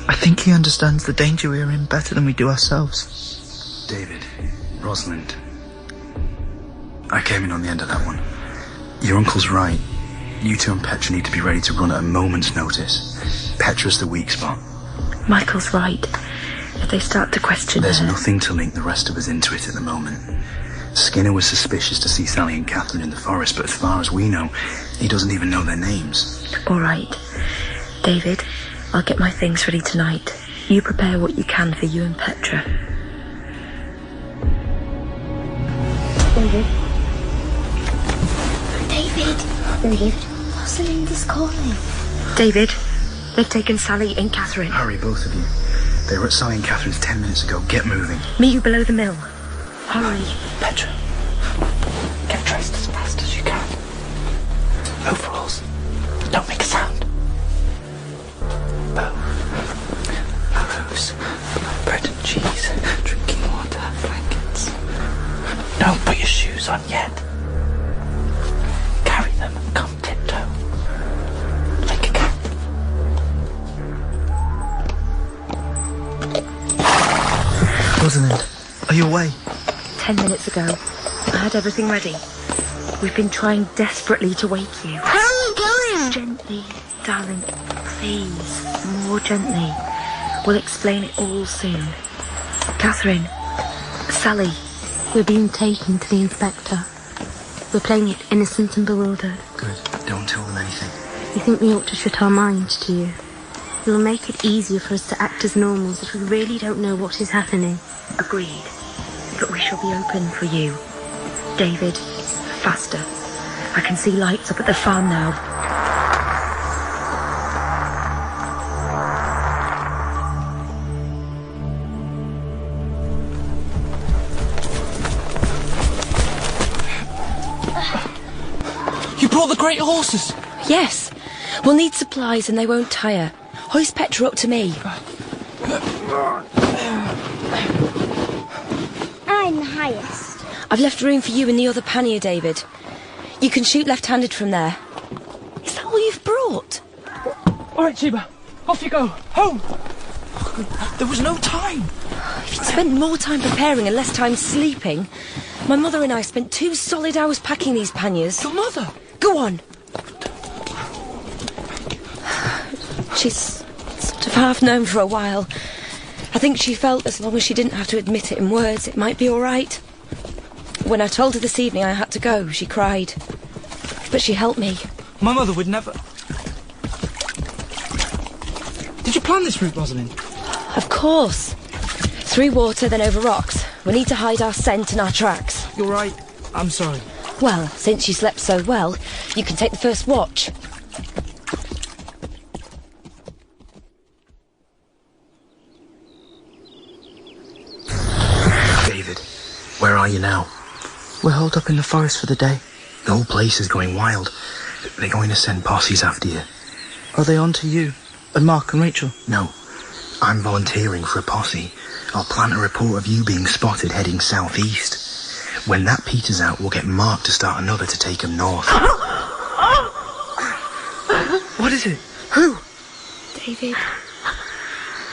I think he understands the danger we are in better than we do ourselves. David, Rosalind, I came in on the end of that one. Your uncle's right. You two and Petra need to be ready to run at a moment's notice. Petra's the weak spot. Michael's right. If they start to question There's her... nothing to link the rest of us into it at the moment. Skinner was suspicious to see Sally and Catherine in the forest, but as far as we know, he doesn't even know their names. All right. David, I'll get my things ready tonight. You prepare what you can for you and Petra. David, Rosalind is calling. David, they've taken Sally and Catherine. Hurry, both of you. They were at Sally and Catherine's 10 minutes ago. Get moving. Meet you below the mill. Hurry. Petra, get dressed as fast as you can. Overalls. Don't make a sound. Booze. Bread and cheese. Drinking water. Blankets. Don't put your shoes on yet. Carry them and come tiptoe. Like a cat. Rosalind, are you away? 10 minutes ago. I had everything ready. We've been trying desperately to wake you. How are you going? Gently, darling. Please, more gently. We'll explain it all soon. Catherine, Sally. We're being taken to the inspector. We're playing it innocent and bewildered. Good. Don't tell them anything. You think we ought to shut our minds to you? It will make it easier for us to act as normals if we really don't know what is happening. Agreed. But we shall be open for you. David, faster. I can see lights up at the farm now. You brought the great horses? Yes. We'll need supplies and they won't tire. Hoist Petra up to me. I'm the highest. I've left room for you in the other pannier, David. You can shoot left-handed from there. Is that all you've brought? All right, Sheba. Off you go. Home. There was no time. If you'd spent more time preparing and less time sleeping. My mother and I spent 2 solid hours packing these panniers. Your mother? Go on. She's sort of half known for a while. I think she felt as long as she didn't have to admit it in words, it might be all right. When I told her this evening I had to go, she cried. But she helped me. My mother would never... Did you plan this route, Rosalind? Of course. Through water, then over rocks. We need to hide our scent and our tracks. You're right. I'm sorry. Well, since you slept so well, you can take the first watch. David, where are you now? We're holed up in the forest for the day. The whole place is going wild. They're going to send posses after you. Are they on to you? And Mark and Rachel? No. I'm volunteering for a posse. I'll plant a report of you being spotted heading southeast. When that peters out, we'll get Mark to start another to take him north. What is it? Who? David.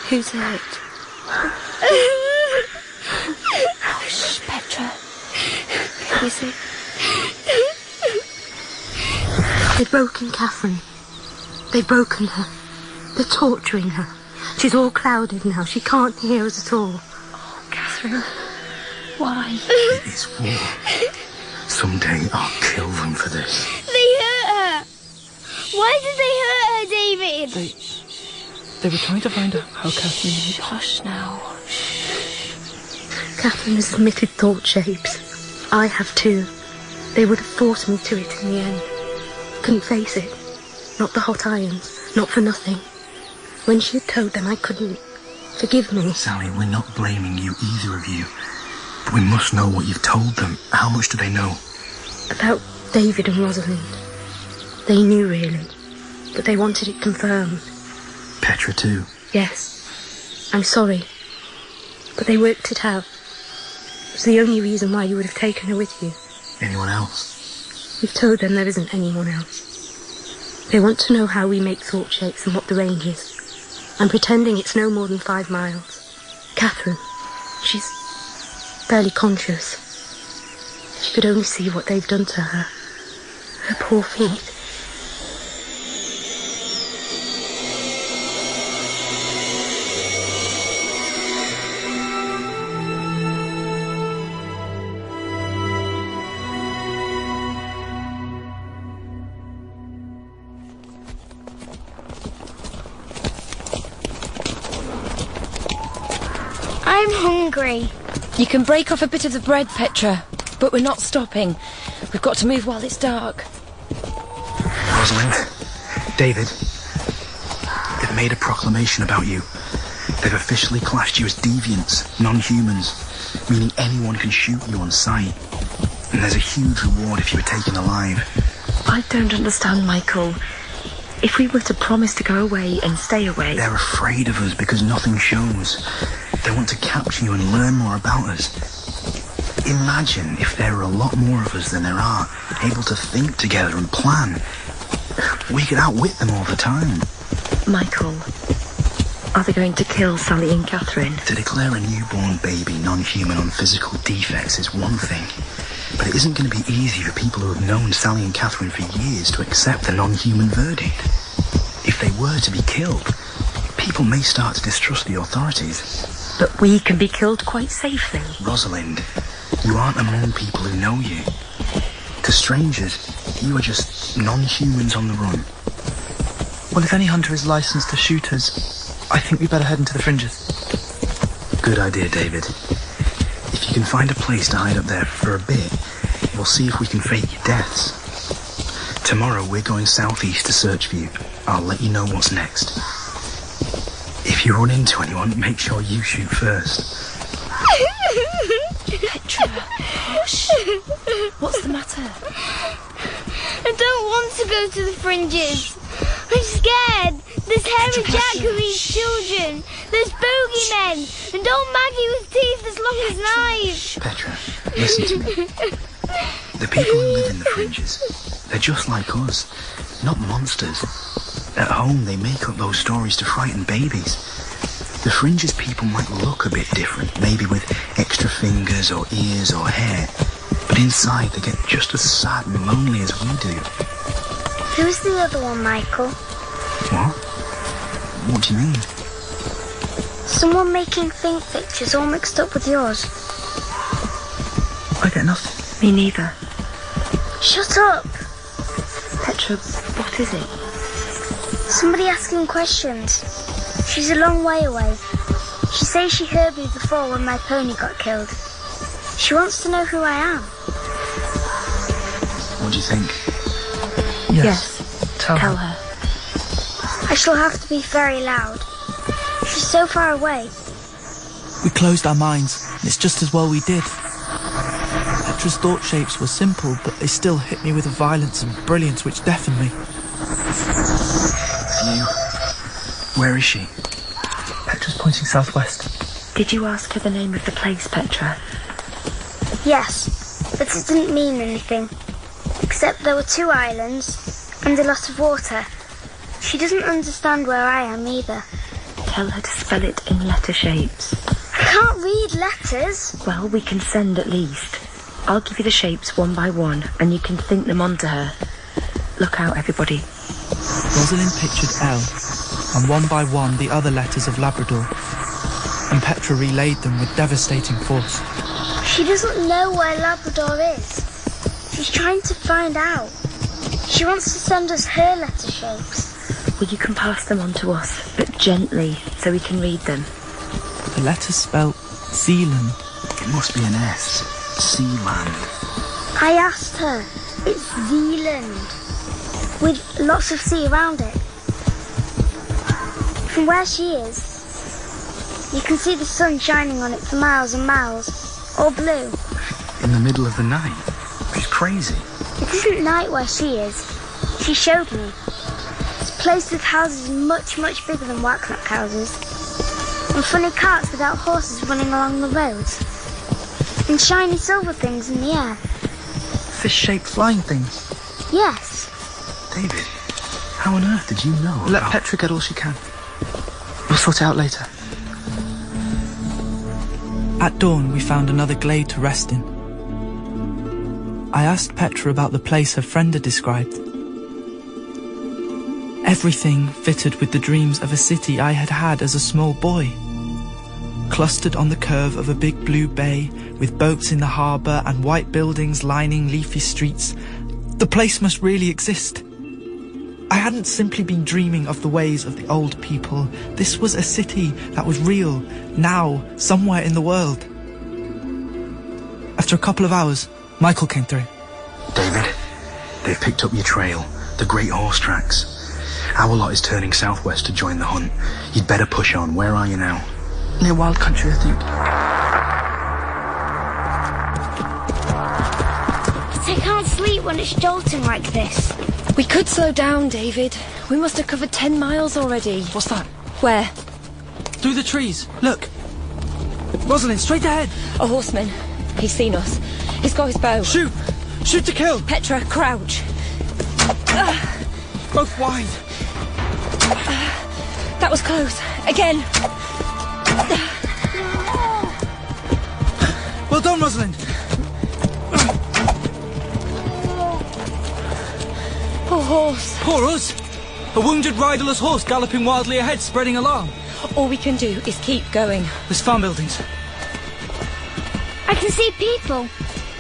Who's hurt? Shh, Petra. Who is it? They've broken Catherine. They've broken her. They're torturing her. She's all clouded now. She can't hear us at all. Oh, Catherine. Why? It is war. Someday I'll kill them for this. They hurt her. Why did they hurt her, David? They were trying to find out how Catherine... Hush now. Catherine has admitted thought shapes. I have too. They would have forced me to it in the end. Couldn't face it. Not the hot irons. Not for nothing. When she had told them I couldn't. Forgive me. Sally, we're not blaming you, either of you. But we must know what you've told them. How much do they know? About David and Rosalind. They knew, really. But they wanted it confirmed. Petra too? Yes. I'm sorry. But they worked it out. It's the only reason why you would have taken her with you. Anyone else? We've told them there isn't anyone else. They want to know how we make thought shapes and what the range is. I'm pretending it's no more than 5 miles. Catherine, she's barely conscious. She could only see what they've done to her. Her poor feet. I'm hungry. You can break off a bit of the bread, Petra, but we're not stopping. We've got to move while it's dark. Rosalind, David, they've made a proclamation about you. They've officially classed you as deviants, non-humans, meaning anyone can shoot you on sight. And there's a huge reward if you were taken alive. I don't understand, Michael. If we were to promise to go away and stay away... They're afraid of us because nothing shows. They want to capture you and learn more about us. Imagine if there were a lot more of us than there are, able to think together and plan. We could outwit them all the time. Michael, are they going to kill Sally and Catherine? To declare a newborn baby non-human on physical defects is one thing, but it isn't going to be easy for people who have known Sally and Catherine for years to accept the non-human verdict. If they were to be killed, people may start to distrust the authorities. But we can be killed quite safely. Rosalind, you aren't among people who know you. To strangers, you are just non-humans on the run. Well, if any hunter is licensed to shoot us, I think we better head into the fringes. Good idea, David. If you can find a place to hide up there for a bit, we'll see if we can fake your deaths. Tomorrow we're going southeast to search for you. I'll let you know what's next. If you run into anyone, make sure you shoot first. Petra, hush. What's the matter? I don't want to go to the fringes. I'm scared. There's hairy Jack who eats children. There's bogeymen. And old Maggie with teeth as long as knives. Petra, listen to me. The people who live in the fringes, they're just like us. Not monsters. At home, they make up those stories to frighten babies. The fringes people might look a bit different, maybe with extra fingers or ears or hair. But inside, they get just as sad and lonely as we do. Who's the other one, Michael? What? What do you mean? Someone making think pictures all mixed up with yours. I get nothing. Me neither. Shut up! Petra, what is it? Somebody asking questions. She's a long way away. She says she heard me before when my pony got killed. She wants to know who I am. What do you think? Yes. Tell her. I shall have to be very loud. She's so far away. We closed our minds, and it's just as well we did. Petra's thought shapes were simple, but they still hit me with a violence and brilliance which deafened me. You? Where is she? Petra's pointing southwest. Did you ask her the name of the place, Petra? Yes, but it didn't mean anything. Except there were 2 islands and a lot of water. She doesn't understand where I am either. Tell her to spell it in letter shapes. I can't read letters. Well, we can send at least. I'll give you the shapes one by one, and you can think them onto her. Look out, everybody. Rosalind pictured L, and one by one the other letters of Labrador, and Petra relayed them with devastating force. She doesn't know where Labrador is. She's trying to find out. She wants to send us her letter shapes. Well, you can pass them on to us, but gently, so we can read them. The letters spelt Sealand. It must be an S. Sealand. I asked her. It's Zealand, with lots of sea around it. From where she is, you can see the sun shining on it for miles and miles, all blue. In the middle of the night? She's crazy. It isn't night where she is. She showed me. It's a place with houses much, much bigger than Wakk Nook houses. And funny carts without horses running along the roads. And shiny silver things in the air. Fish-shaped flying things? Yes. David, how on earth did you know Let about... Petra get all she can. We'll sort it out later. At dawn, we found another glade to rest in. I asked Petra about the place her friend had described. Everything fitted with the dreams of a city I had had as a small boy. Clustered on the curve of a big blue bay, with boats in the harbour and white buildings lining leafy streets, the place must really exist. I hadn't simply been dreaming of the ways of the old people. This was a city that was real, now, somewhere in the world. After a couple of hours, Michael came through. David, they've picked up your trail, the Great Horse Tracks. Our lot is turning southwest to join the hunt. You'd better push on. Where are you now? Near Wild Country, I think. But I can't sleep when it's jolting like this. We could slow down, David. We must have covered 10 miles already. What's that? Where? Through the trees. Look. Rosalind, straight ahead. A horseman. He's seen us. He's got his bow. Shoot! Shoot to kill! Petra, crouch. Both wide. That was close. Again. Well done, Rosalind. Poor horse. Poor us. A wounded riderless horse galloping wildly ahead, spreading alarm. All we can do is keep going. There's farm buildings. I can see people.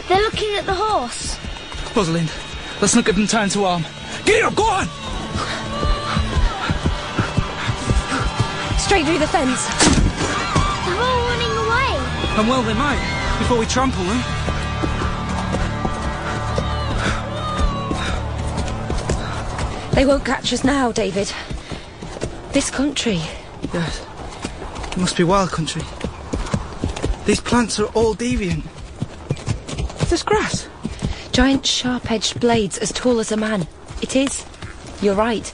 They're looking at the horse. Rosalind, let's not give them time to arm. Get up, go on! Straight through the fence. They're all running away. And well, they might, before we trample them. They won't catch us now, David. This country. Yes. It must be wild country. These plants are all deviant. There's grass. Giant sharp-edged blades as tall as a man. It is. You're right.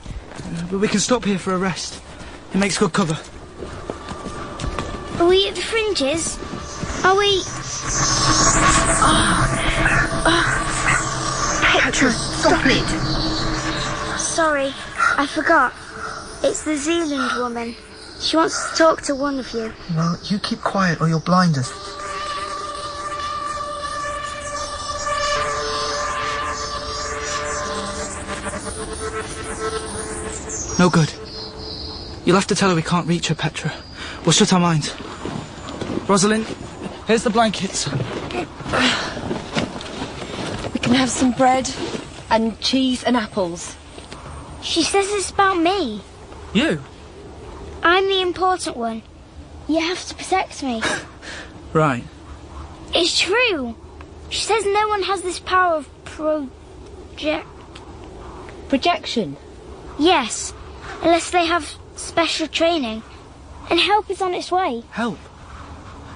But we can stop here for a rest. It makes good cover. Are we at the fringes? Are we... Petra, stop it! Sorry, I forgot. It's the Zealand woman. She wants to talk to one of you. Well, you keep quiet or you'll blind us. No good. You'll have to tell her we can't reach her, Petra. We'll shut our minds. Rosalind, here's the blankets. We can have some bread and cheese and apples. She says it's about me. You? I'm the important one. You have to protect me. Right. It's true. She says no one has this power of projection? Yes, unless they have special training. And help is on its way. Help?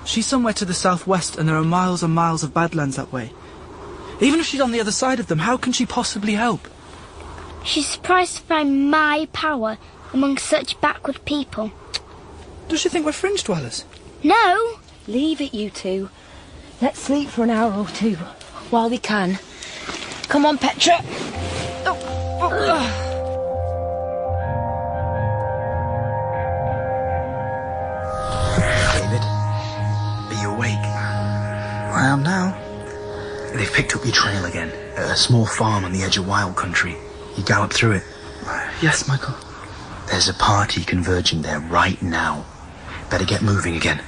She's somewhere to the southwest and there are miles and miles of badlands that way. Even if she's on the other side of them, how can she possibly help? She's surprised to find my power among such backward people. Does she think we're fringe dwellers? No. Leave it, you two. Let's sleep for an hour or two, while we can. Come on, Petra. David, are you awake? I am now. They've picked up your trail again, at a small farm on the edge of wild country. You gallop through it? Yes, Michael. There's a party converging there right now. Better get moving again.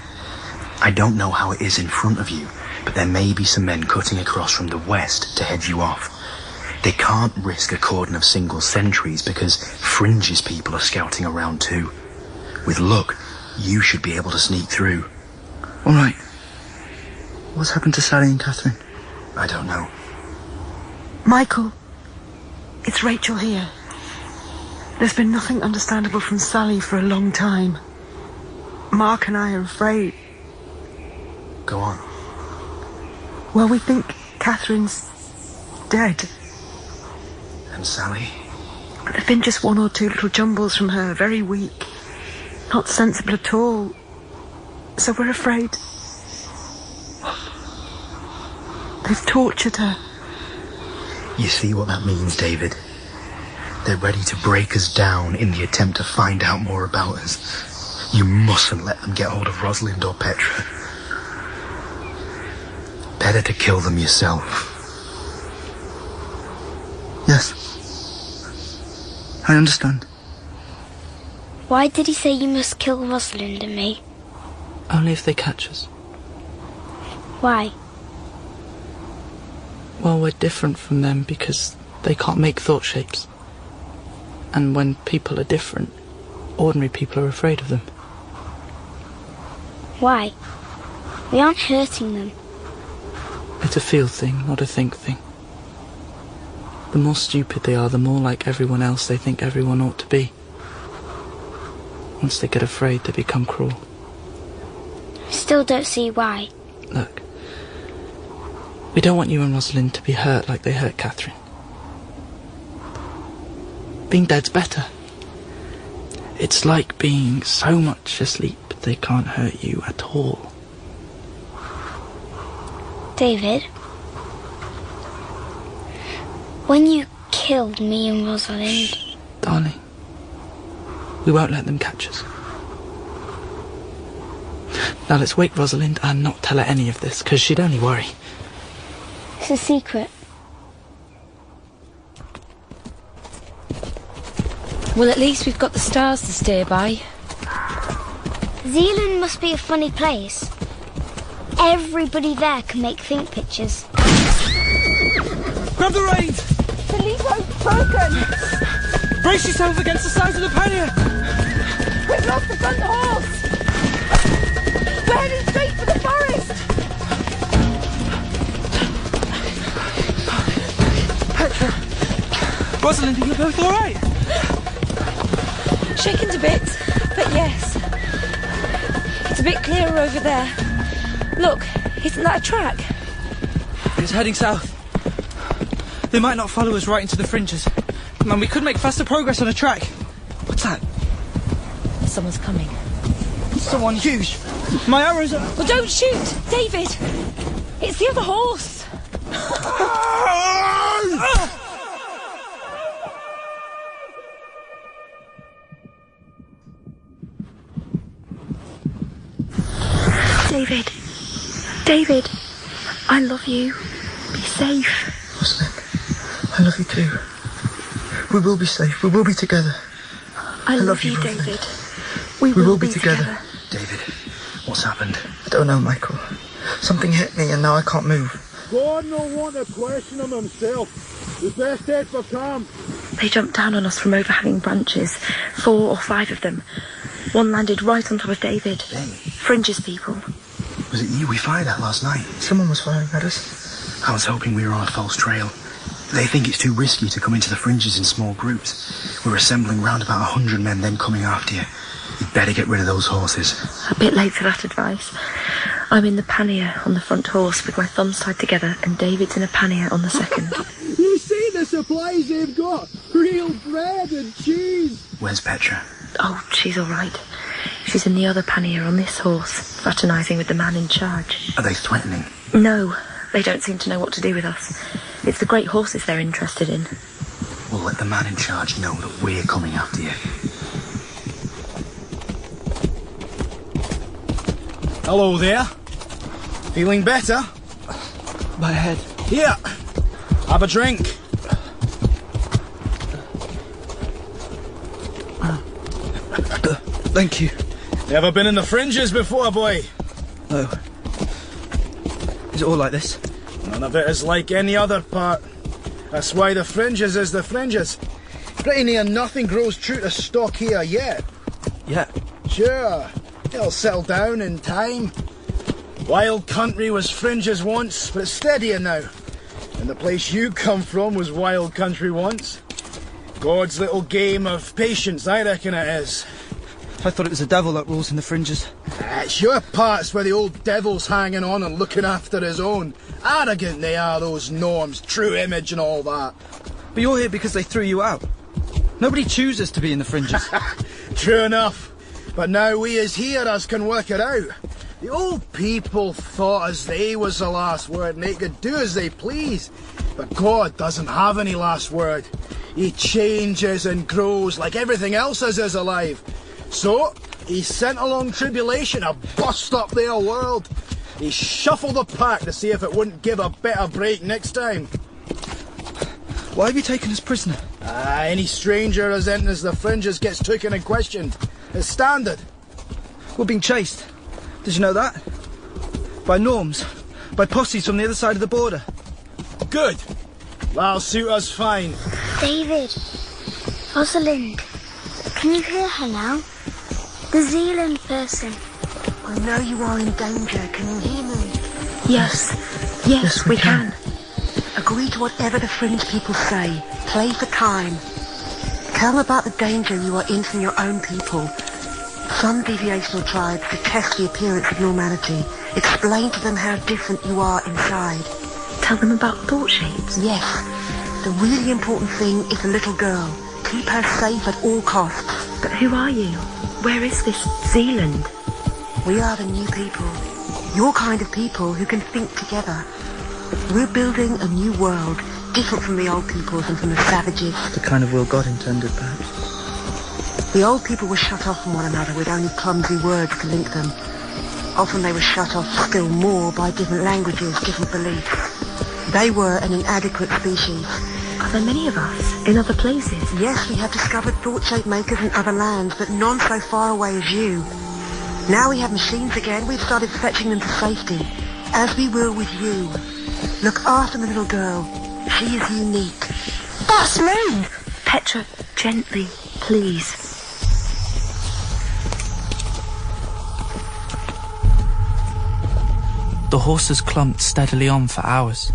I don't know how it is in front of you, but there may be some men cutting across from the west to head you off. They can't risk a cordon of single sentries because Fringe's people are scouting around too. With luck, you should be able to sneak through. All right. What's happened to Sally and Catherine? I don't know. Michael, it's Rachel here. There's been nothing understandable from Sally for a long time. Mark and I are afraid. Go on. Well, we think Catherine's dead. And Sally? There've been just one or two little jumbles from her, very weak. Not sensible at all. So we're afraid. They've tortured her. You see what that means, David? They're ready to break us down in the attempt to find out more about us. You mustn't let them get hold of Rosalind or Petra. Better to kill them yourself. Yes. I understand. Why did he say you must kill Rosalind and me? Only if they catch us. Why? Well, we're different from them because they can't make thought shapes. And when people are different, ordinary people are afraid of them. Why? We aren't hurting them. It's a feel thing, not a think thing. The more stupid they are, the more like everyone else they think everyone ought to be. Once they get afraid, they become cruel. I still don't see why. Look, we don't want you and Rosalind to be hurt like they hurt Catherine. Being dead's better. It's like being so much asleep they can't hurt you at all. David, when you killed me and Rosalind... Darling, we won't let them catch us. Now let's wake Rosalind and not tell her any of this, because she'd only worry. It's a secret. Well, at least we've got the stars to steer by. Sealand must be a funny place. Everybody there can make think pictures. Grab the reins! The lead rope's broken! Brace yourself against the sides of the pannier! We've lost the front horse! We're heading straight for the forest! Petra! Rosalind, are you both alright? Shaken a bit, but yes. It's a bit clearer over there. Look, isn't that a track? It's heading south. They might not follow us right into the fringes. Man, we could make faster progress on a track. What's that? Someone's coming. Someone huge. My arrows are... Well, don't shoot, David. It's the other horse. David. David. I love you. Be safe. Rosalind, I love you too. We will be safe. We will be together. I love you, Rosalind. David. We will be together. David, what's happened? I don't know, Michael. Something hit me and now I can't move. God no want to question him himself. The best head for calm. They jumped down on us from overhanging branches. 4 or 5 of them. One landed right on top of David. Fringe's people. Was it you we fired at last night? Someone was firing at us. I was hoping we were on a false trail. They think it's too risky to come into the fringes in small groups. We're assembling round about 100 men, then coming after you. You'd better get rid of those horses. A bit late for that advice. I'm in the pannier on the front horse with my thumbs tied together, and David's in a pannier on the second. You see the supplies they've got? Real bread and cheese. Where's Petra? Oh, she's all right. She's in the other pannier on this horse, fraternising with the man in charge. Are they threatening? No, they don't seem to know what to do with us. It's the great horses they're interested in. We'll let the man in charge know that we're coming after you. Hello there. Feeling better? My head. Here. Have a drink. Thank you. You ever been in the Fringes before, boy? No. Is it all like this? None of it is like any other part. That's why the Fringes is the Fringes. Pretty near nothing grows true to stock here yet. Yeah. Sure. It'll settle down in time. Wild country was Fringes once, but it's steadier now. And the place you come from was wild country once. God's little game of patience, I reckon it is. I thought it was the devil that rules in the Fringes. It's your parts where the old devil's hanging on and looking after his own. Arrogant they are, those norms, true image and all that. But you're here because they threw you out. Nobody chooses to be in the Fringes. True enough. But now we as hearers can work it out. The old people thought as they was the last word and they could do as they please. But God doesn't have any last word. He changes and grows like everything else as is alive. So, he sent along tribulation to bust up their world. He shuffled the pack to see if it wouldn't give a better break next time. Why have you taken us prisoner? Any stranger as enters the Fringes gets taken and questioned. It's standard. We're being chased. Did you know that? By norms. By posses from the other side of the border. Good. That'll suit us fine. David. Rosalind. Can you hear her now? The Sealand person. I know you are in danger. Can you hear me? Yes, we can. Agree to whatever the Fringe people say. Play for time. Tell them about the danger you are in from your own people. Some deviational tribes detest the appearance of normality. Explain to them how different you are inside. Tell them about thought shapes? Yes. The really important thing is the little girl. Keep her safe at all costs. But who are you? Where is this Sealand? We are the new people. Your kind of people who can think together. We're building a new world, different from the old peoples and from the savages. The kind of world God intended, perhaps. The old people were shut off from one another with only clumsy words to link them. Often they were shut off still more by different languages, different beliefs. They were an inadequate species. Are there many of us in other places? Yes, we have discovered thought shape makers in other lands, but none so far away as you. Now we have machines again, we've started fetching them to safety, as we will with you. Look after the little girl. She is unique. That's me! Petra, gently, please. The horses clumped steadily on for hours.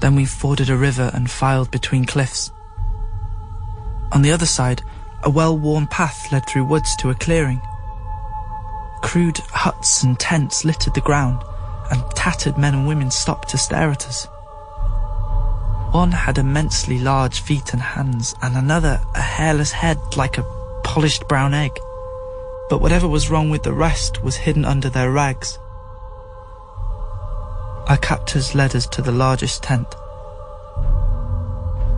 Then we forded a river and filed between cliffs. On the other side, a well-worn path led through woods to a clearing. Crude huts and tents littered the ground, and tattered men and women stopped to stare at us. One had immensely large feet and hands, and another a hairless head like a polished brown egg. But whatever was wrong with the rest was hidden under their rags. Our captors led us to the largest tent.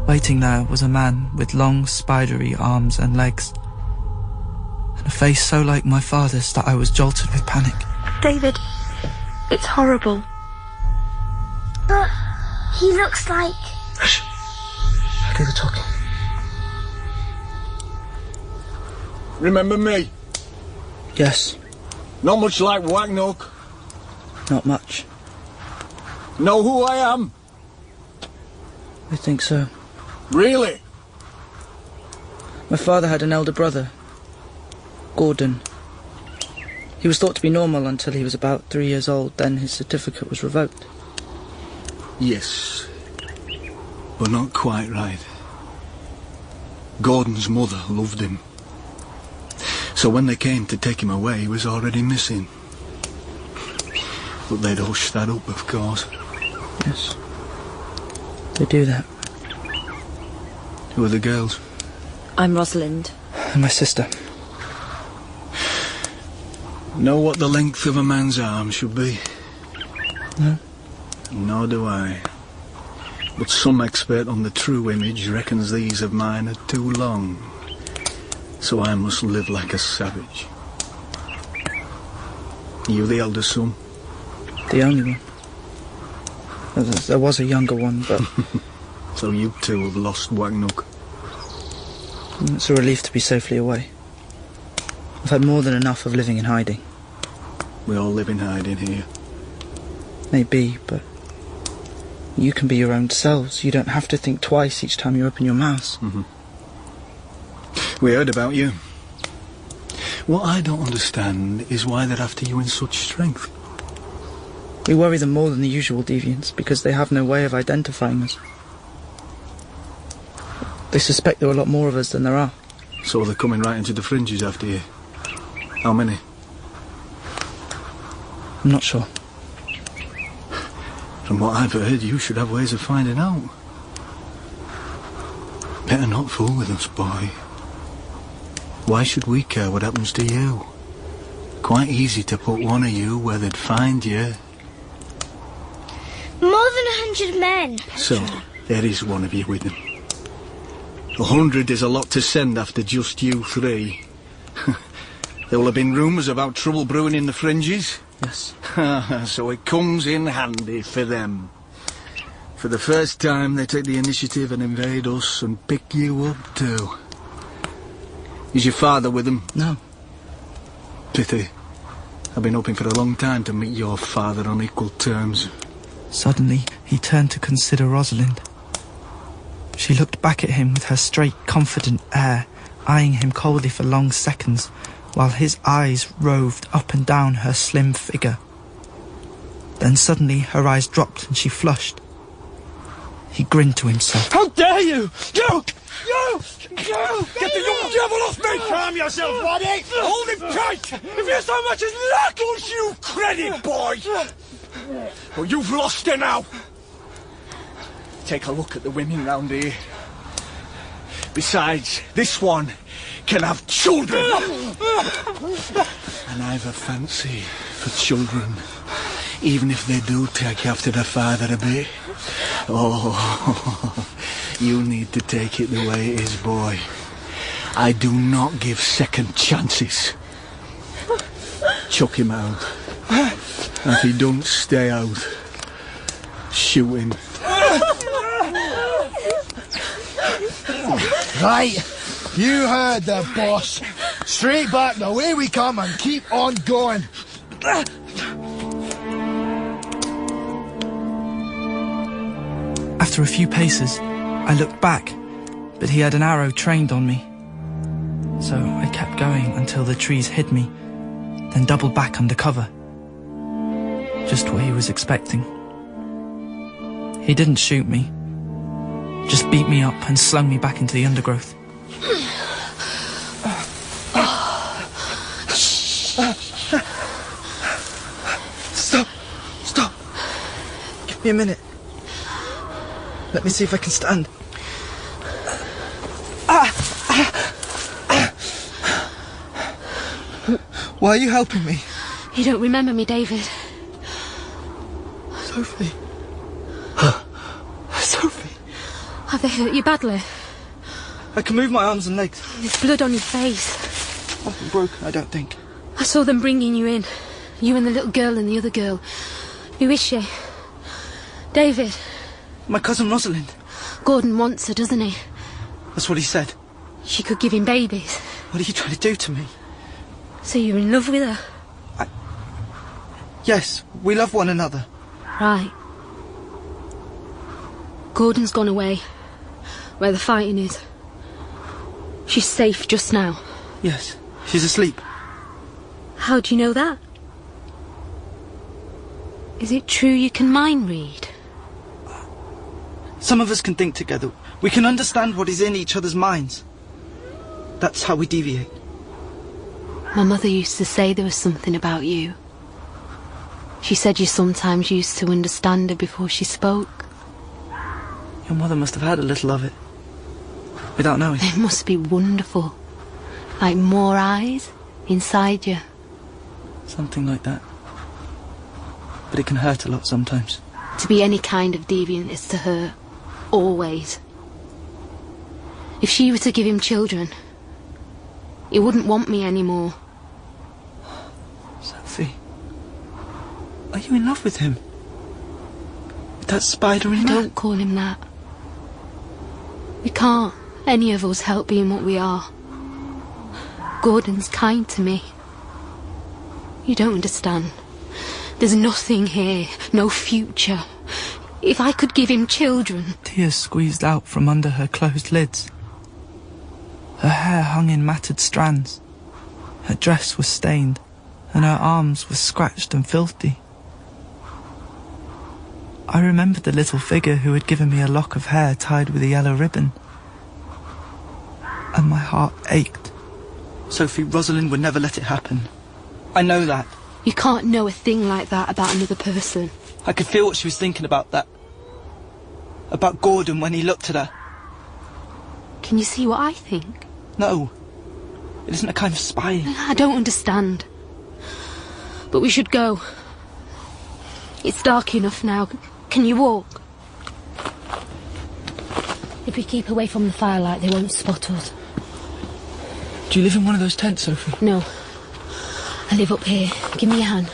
Waiting there was a man with long, spidery arms and legs, and a face so like my father's that I was jolted with panic. David, it's horrible. But he looks like... Shh. Okay, they're talking. Remember me? Yes. Not much like Wakk Nook. Not much. Know who I am? I think so. Really? My father had an elder brother, Gordon. He was thought to be normal until he was about 3 years old, then his certificate was revoked. Yes, but not quite right. Gordon's mother loved him. So when they came to take him away, he was already missing. But they'd hushed that up, of course. Yes, they do that. Who are the girls? I'm Rosalind. And my sister. Know what the length of a man's arm should be? No. Nor do I. But some expert on the true image reckons these of mine are too long. So I must live like a savage. You the elder son? The only one. There was a younger one, but... So you two have lost Wakk Nook. It's a relief to be safely away. I've had more than enough of living in hiding. We all live in hiding here. Maybe, but you can be your own selves. You don't have to think twice each time you open your mouth. Mm-hmm. We heard about you. What I don't understand is why they're after you in such strength. We worry them more than the usual deviants because they have no way of identifying us. They suspect there are a lot more of us than there are. So they're coming right into the fringes after you. How many? I'm not sure. From what I've heard, you should have ways of finding out. Better not fool with us, boy. Why should we care what happens to you? Quite easy to put one of you where they'd find you. More than 100 men. So, there is one of you with them. 100 is a lot to send after just you three. There will have been rumours about trouble brewing in the fringes. Yes. So it comes in handy for them. For the first time, they take the initiative and invade us and pick you up too. Is your father with them? No. Pity. I've been hoping for a long time to meet your father on equal terms. Suddenly, he turned to consider Rosalind. She looked back at him with her straight, confident air, eyeing him coldly for long seconds, while his eyes roved up and down her slim figure. Then suddenly her eyes dropped and she flushed. He grinned to himself. How dare you! You! Get the young devil off me! Calm yourself, Waddy! Hold him tight! If you so much as lack, don't you credit, boy! Well, you've lost her now. Take a look at the women round here. Besides, this one can have children. And I've a fancy for children, even if they do take after their father a bit. Oh, you need to take it the way it is, boy. I do not give second chances. Chuck him out. And if he don't stay out, shoot him. Right, you heard the boss. Straight back the way we come and keep on going. After a few paces, I looked back, but he had an arrow trained on me. So I kept going until the trees hid me, then doubled back under cover. Just what he was expecting. He didn't shoot me, just beat me up and slung me back into the undergrowth. Stop. Give me a minute. Let me see if I can stand. Why are you helping me? You don't remember me, David. Sophie. Sophie. Have they hurt you badly? I can move my arms and legs. There's blood on your face. Nothing broken, I don't think. I saw them bringing you in. You and the little girl and the other girl. Who is she? David. My cousin Rosalind. Gordon wants her, doesn't he? That's what he said. She could give him babies. What are you trying to do to me? So you're in love with her? Yes, we love one another. Right. Gordon's gone away, where the fighting is. She's safe just now. Yes, she's asleep. How do you know that? Is it true you can mind read? Some of us can think together. We can understand what is in each other's minds. That's how we deviate. My mother used to say there was something about you. She said you sometimes used to understand her before she spoke. Your mother must have had a little of it, without knowing. It must be wonderful. Like more eyes inside you. Something like that. But it can hurt a lot sometimes. To be any kind of deviant is to hurt. Always. If she were to give him children, he wouldn't want me anymore. Sophie, are you in love with him? With that spider in Don't call him that. We can't, any of us, help being what we are. Gordon's kind to me. You don't understand. There's nothing here, no future. If I could give him children... Tears squeezed out from under her closed lids. Her hair hung in matted strands. Her dress was stained, and her arms were scratched and filthy. I remembered the little figure who had given me a lock of hair tied with a yellow ribbon. And my heart ached. Sophie, Rosalind would never let it happen. I know that. You can't know a thing like that about another person. I could feel what she was thinking about that. About Gordon when he looked at her. Can you see what I think? No. It isn't a kind of spying. I don't understand. But we should go. It's dark enough now. Can you walk? If we keep away from the firelight, they won't spot us. Do you live in one of those tents, Sophie? No. I live up here. Give me your hand.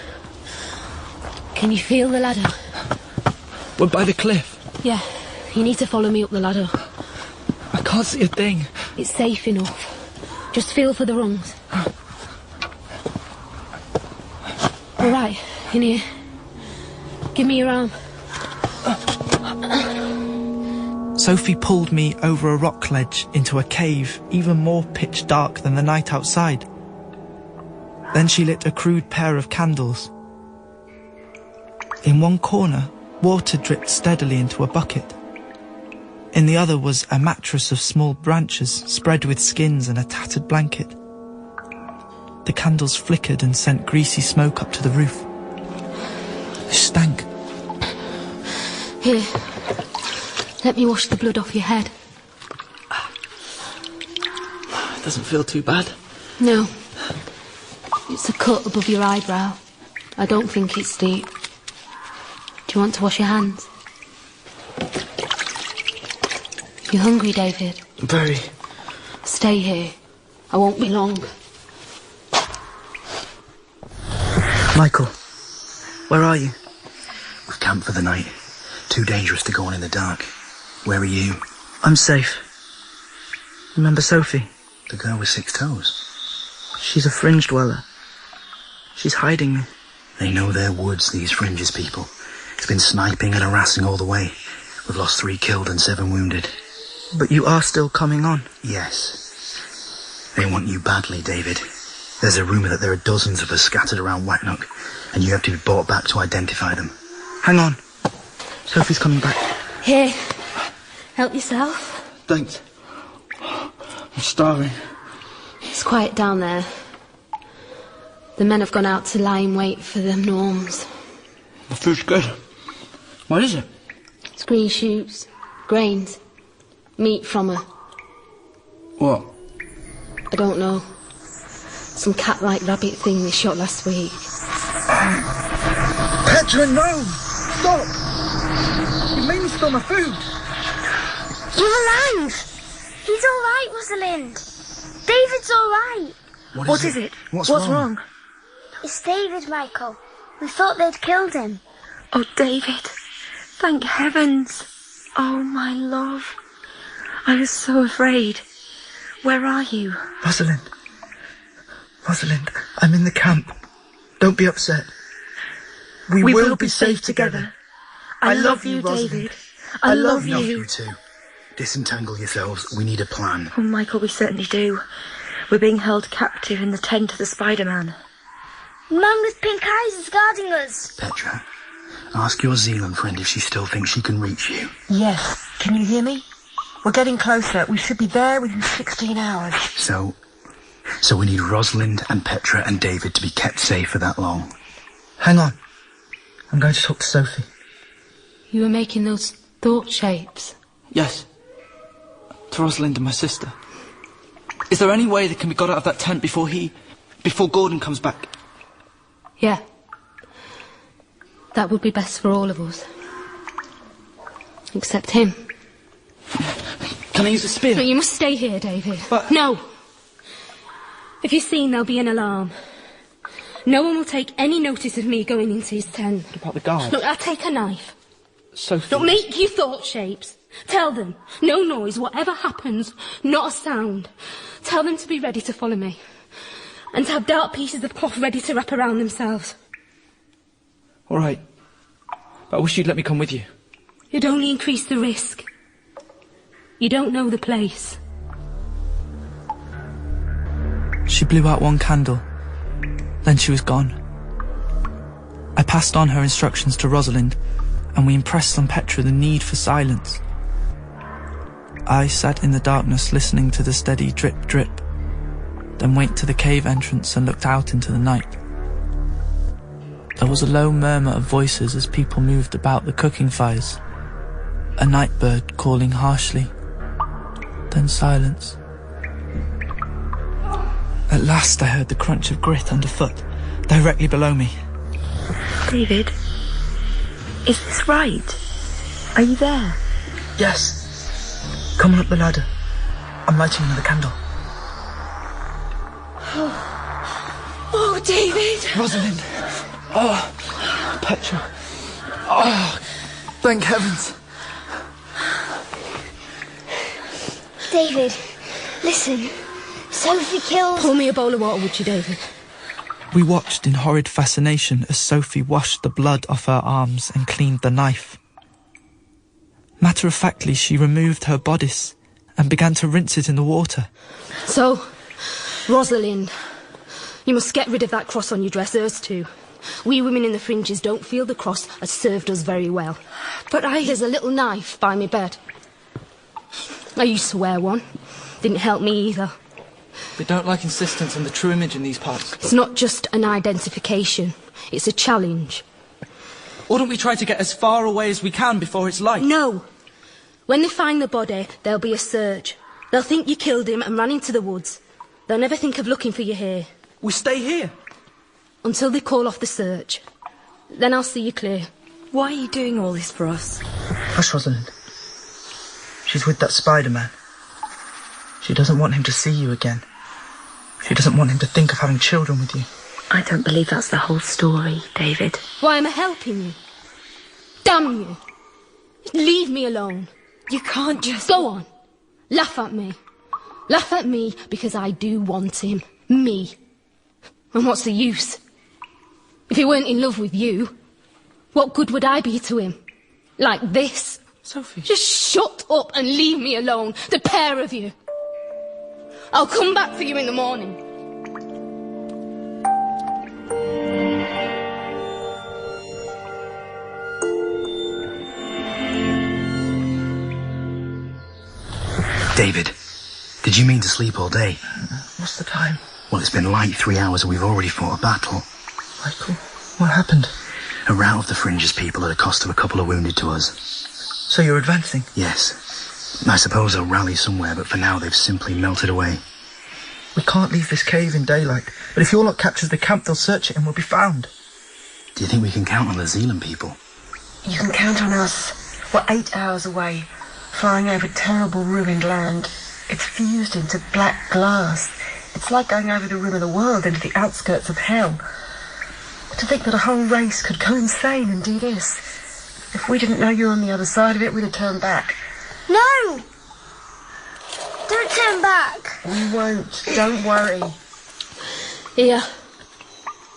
Can you feel the ladder? We're by the cliff. Yeah. You need to follow me up the ladder. I can't see a thing. It's safe enough. Just feel for the rungs. All right. In here. Give me your arm. Sophie pulled me over a rock ledge into a cave even more pitch dark than the night outside. Then she lit a crude pair of candles. In one corner, water dripped steadily into a bucket. In the other was a mattress of small branches spread with skins and a tattered blanket. The candles flickered and sent greasy smoke up to the roof. It stank. Here. Let me wash the blood off your head. It doesn't feel too bad. No. It's a cut above your eyebrow. I don't think it's deep. Do you want to wash your hands? You hungry, David? Very. Stay here. I won't be long. Michael, where are you? We've camped for the night. Too dangerous to go on in the dark. Where are you? I'm safe. Remember Sophie? The girl with 6 toes. She's a fringe dweller. She's hiding me. They know their woods, these fringes people. It's been sniping and harassing all the way. We've lost 3 killed and 7 wounded. But you are still coming on? Yes. They want you badly, David. There's a rumour that there are dozens of us scattered around Wakk Nook, and you have to be brought back to identify them. Hang on. Sophie's coming back. Here. Help yourself. Thanks. I'm starving. It's quiet down there. The men have gone out to lie in wait for the Norms. The food's good. What is it? It's green shoots, grains, meat from her. What? I don't know. Some cat-like rabbit thing they shot last week. Petra, no! Stop! You made me spill my food. You're alive! He's all right, Rosalind. David's all right. What is it? What's wrong? It's David, Michael. We thought they'd killed him. Oh, David. Thank heavens. Oh, my love. I was so afraid. Where are you? Rosalind, I'm in the camp. Don't be upset. We will be safe together. I love you, David. I love you. Love you too. Disentangle yourselves. We need a plan. Oh, Michael, we certainly do. We're being held captive in the tent of the Spider-Man. The man with pink eyes is guarding us. Petra, ask your Sealand friend if she still thinks she can reach you. Yes. Can you hear me? We're getting closer. We should be there within 16 hours. So we need Rosalind and Petra and David to be kept safe for that long. Hang on. I'm going to talk to Sophie. You were making those thought shapes? Yes. To Rosalind and my sister. Is there any way they can be got out of that tent before Gordon comes back? Yeah. That would be best for all of us. Except him. Can I use a spear? No, you must stay here, David. But... No! If you're seen, there'll be an alarm. No one will take any notice of me going into his tent. What about the guards? Look, I'll take a knife. Sophie... Don't make your thought shapes. Tell them, no noise, whatever happens, not a sound. Tell them to be ready to follow me. and to have dark pieces of cloth ready to wrap around themselves. All right. But I wish you'd let me come with you. You'd only increase the risk. You don't know the place. She blew out one candle. Then she was gone. I passed on her instructions to Rosalind, and we impressed on Petra the need for silence. I sat in the darkness listening to the steady drip drip, then went to the cave entrance and looked out into the night. There was a low murmur of voices as people moved about the cooking fires. A night bird calling harshly. Then silence. At last I heard the crunch of grit underfoot, directly below me. David, is this right? Are you there? Yes. Come on up the ladder. I'm lighting another candle. Oh, David! Rosalind. Oh, Petra. Oh, thank heavens. David, listen. Sophie killed... Pour me a bowl of water, would you, David? We watched in horrid fascination as Sophie washed the blood off her arms and cleaned the knife. Matter-of-factly, she removed her bodice and began to rinse it in the water. So, Rosalind, you must get rid of that cross on your dress, hers too. We women in the fringes don't feel the cross has served us very well. But there's a little knife by my bed. I used to wear one. Didn't help me either. They don't like insistence on the true image in these parts. It's not just an identification. It's a challenge. Why don't we try to get as far away as we can before it's light? No. When they find the body, there'll be a search. They'll think you killed him and ran into the woods. They'll never think of looking for you here. We stay here? Until they call off the search. Then I'll see you clear. Why are you doing all this for us? Hush, Rosalind. She's with that Spider-Man. She doesn't want him to see you again. She doesn't want him to think of having children with you. I don't believe that's the whole story, David. Why am I helping you? Damn you. Leave me alone. You can't just... Go on. Laugh at me. Laugh at me because I do want him. Me. And what's the use? If he weren't in love with you, what good would I be to him? Like this? Sophie. Just shut up and leave me alone, the pair of you. I'll come back for you in the morning. David, did you mean to sleep all day? What's the time? Well, it's been like 3 hours and we've already fought a battle. Michael, what happened? A rout of the Fringes people at a cost of a couple of wounded to us. So you're advancing? Yes. I suppose they'll rally somewhere, but for now they've simply melted away. We can't leave this cave in daylight, but if your lot captures the camp, they'll search it and we'll be found. Do you think we can count on the Sealand people? You can count on us. We're 8 hours away, flying over terrible ruined land. It's fused into black glass. It's like going over the rim of the world into the outskirts of hell. To think that a whole race could go insane and do this. If we didn't know you were on the other side of it, we'd have turned back. No! Don't turn back. We won't. Don't worry. Here.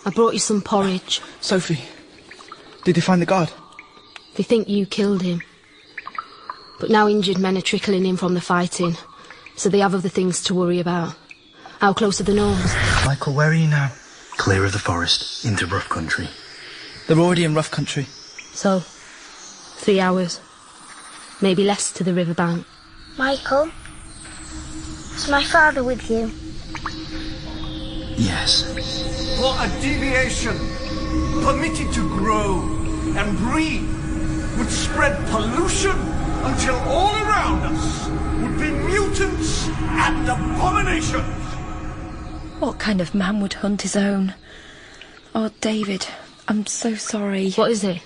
I brought you some porridge. Sophie, did you find the guard? They think you killed him. But now injured men are trickling in from the fighting, so they have other things to worry about. How close are the gnomes? Michael, where are you now? Clear of the forest, into rough country. They're already in rough country. So, 3 hours. Maybe less to the riverbank. Michael, is my father with you? Yes. For a deviation, permitted to grow and breathe, would spread pollution until all around us would be mutants and abominations. What kind of man would hunt his own? Oh, David, I'm so sorry. What is it?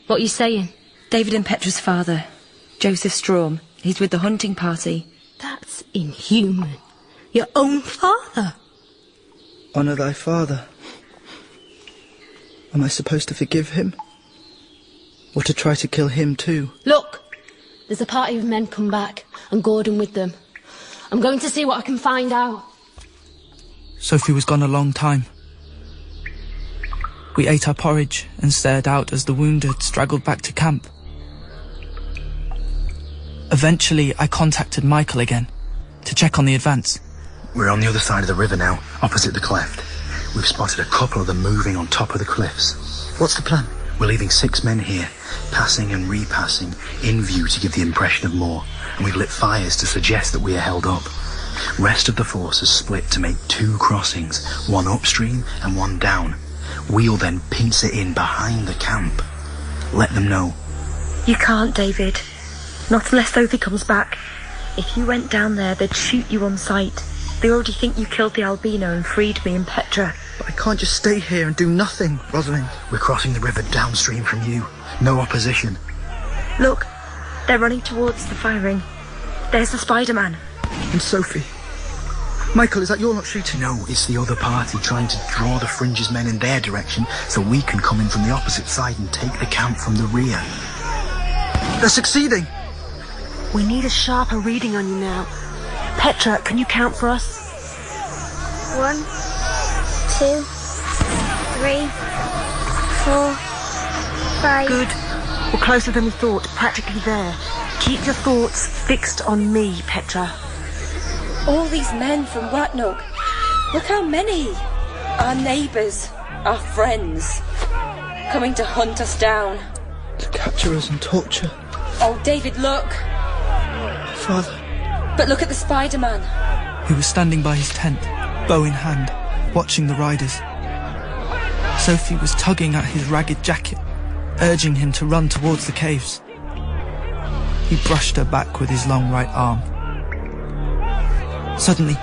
What are you saying? David and Petra's father, Joseph Strorm. He's with the hunting party. That's inhuman. Your own father. Honour thy father. Am I supposed to forgive him? Or to try to kill him too? Look, there's a party of men come back, and Gordon with them. I'm going to see what I can find out. Sophie was gone a long time. We ate our porridge and stared out as the wounded straggled back to camp. Eventually, I contacted Michael again to check on the advance. We're on the other side of the river now, opposite the cleft. We've spotted a couple of them moving on top of the cliffs. What's the plan? We're leaving 6 men here, passing and repassing, in view to give the impression of more, and we've lit fires to suggest that we are held up. Rest of the force has split to make 2 crossings, one upstream and one down. We'll then pincer in behind the camp. Let them know. You can't, David. Not unless Sophie comes back. If you went down there, they'd shoot you on sight. They already think you killed the albino and freed me and Petra. But I can't just stay here and do nothing, Rosalind. We're crossing the river downstream from you. No opposition. Look, they're running towards the firing. There's the Spider-Man. And Sophie. Michael, is that your lot shooting? No, it's the other party trying to draw the Fringes men in their direction so we can come in from the opposite side and take the camp from the rear. They're succeeding! We need a sharper reading on you now. Petra, can you count for us? 1, 2, 3, 4, 5. Good. We're closer than we thought, practically there. Keep your thoughts fixed on me, Petra. All these men from Wakk Nook. Look how many. Our neighbours, our friends, coming to hunt us down. To capture us and torture. Oh, David, look. Father. But look at the Spider-Man. He was standing by his tent, bow in hand, watching the riders. Sophie was tugging at his ragged jacket, urging him to run towards the caves. He brushed her back with his long right arm. Suddenly,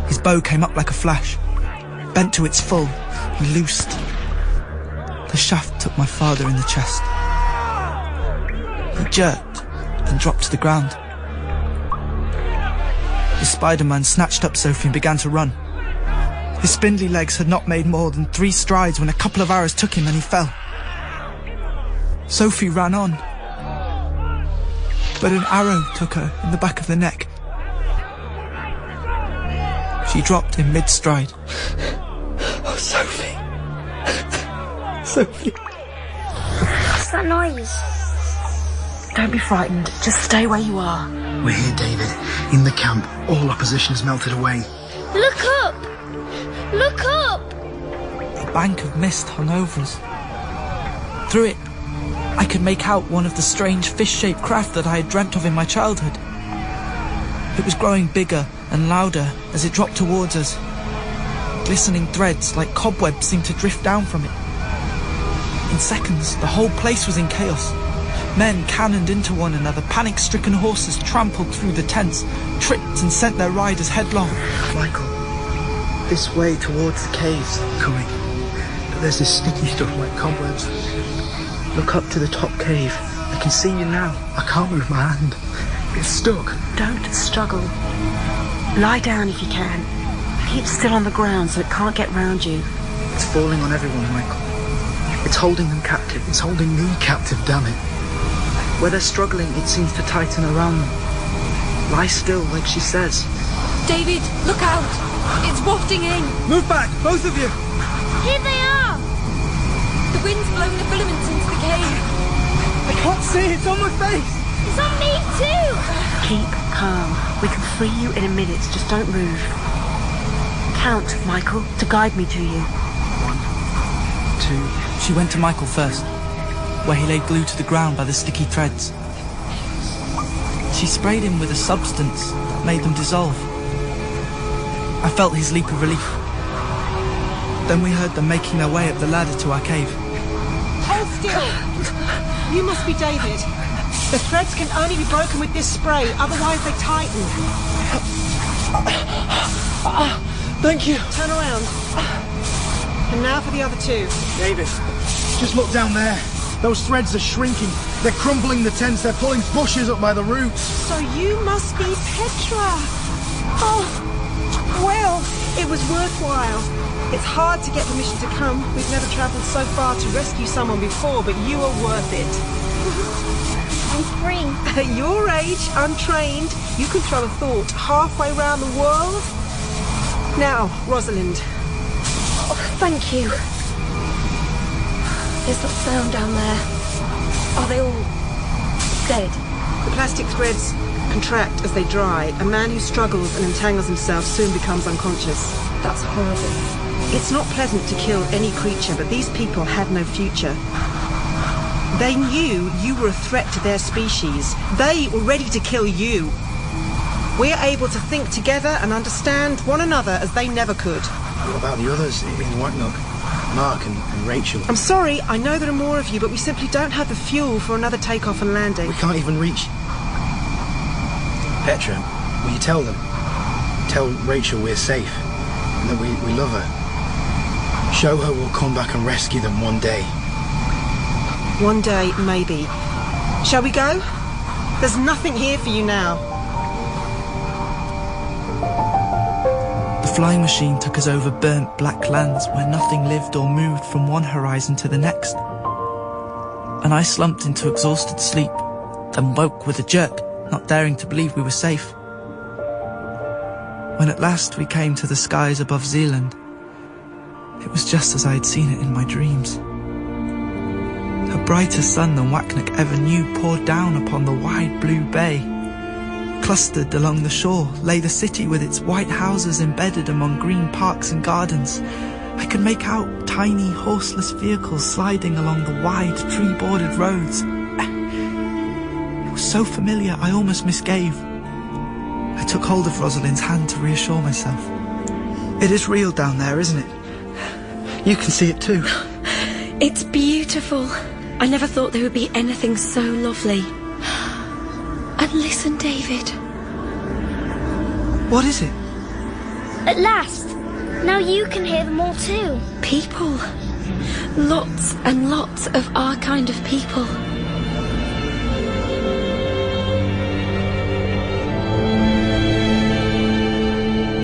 his bow came up like a flash, bent to its full, and loosed. The shaft took my father in the chest. He jerked and dropped to the ground. The Spider-Man snatched up Sophie and began to run. His spindly legs had not made more than 3 strides when a couple of arrows took him and he fell. Sophie ran on, but an arrow took her in the back of the neck. She dropped in mid-stride. Oh, Sophie. Sophie. What's that noise? Don't be frightened. Just stay where you are. We're here, David. In the camp, all opposition has melted away. Look up! Look up! A bank of mist hung over us. Through it, I could make out one of the strange fish-shaped craft that I had dreamt of in my childhood. It was growing bigger and louder as it dropped towards us. Glistening threads like cobwebs seemed to drift down from it. In seconds, the whole place was in chaos. Men cannoned into one another, panic-stricken horses trampled through the tents, tripped and sent their riders headlong. Michael, this way towards the caves. Coming. But there's this sticky stuff like cobwebs. Look up to the top cave. I can see you now. I can't move my hand. It's stuck. Don't struggle. Lie down if you can. Keep still on the ground so it can't get round you. It's falling on everyone, Michael. It's holding them captive. It's holding me captive, damn it. Where they're struggling, it seems to tighten around them. Lie still, like she says. David, look out! It's wafting in. Move back, both of you! Here they are! The wind's blowing the filaments into the cave. I can't see, it's on my face! It's on me too! Keep calm. We can free you in a minute, just don't move. Count, Michael, to guide me to you. 1, 2... She went to Michael first, where he lay glued to the ground by the sticky threads. She sprayed him with a substance that made them dissolve. I felt his leap of relief. Then we heard them making their way up the ladder to our cave. Hold still! You must be David. The threads can only be broken with this spray, otherwise they tighten. Thank you. Turn around. And now for the other 2. David, just look down there. Those threads are shrinking. They're crumpling the tents. They're pulling bushes up by the roots. So you must be Petra. Oh, well, it was worthwhile. It's hard to get permission to come. We've never travelled so far to rescue someone before, but you are worth it. I'm free. At your age, untrained, you control a thought halfway round the world. Now, Rosalind. Oh, thank you. There's that sound down there. Are they all dead? The plastic threads contract as they dry. A man who struggles and entangles himself soon becomes unconscious. That's horrible. It's not pleasant to kill any creature, but these people had no future. They knew you were a threat to their species. They were ready to kill you. We're able to think together and understand one another as they never could. What about the others in Wakk Nook? Mark and Rachel? I'm sorry, I know there are more of you, but we simply don't have the fuel for another takeoff and landing. We can't even reach... Petra, will you tell them? Tell Rachel we're safe and that we love her. Show her we'll come back and rescue them one day. One day, maybe. Shall we go? There's nothing here for you now. The flying machine took us over burnt black lands where nothing lived or moved from one horizon to the next. And I slumped into exhausted sleep, then woke with a jerk, not daring to believe we were safe. When at last we came to the skies above Sealand, it was just as I had seen it in my dreams. A brighter sun than Wakk Nook ever knew poured down upon the wide blue bay. Clustered along the shore lay the city with its white houses embedded among green parks and gardens. I could make out tiny horseless vehicles sliding along the wide tree-bordered roads. It was so familiar I almost misgave. I took hold of Rosalind's hand to reassure myself. It is real down there, isn't it? You can see it too. It's beautiful. I never thought there would be anything so lovely. And listen, David. What is it? At last! Now you can hear them all too. People. Lots and lots of our kind of people.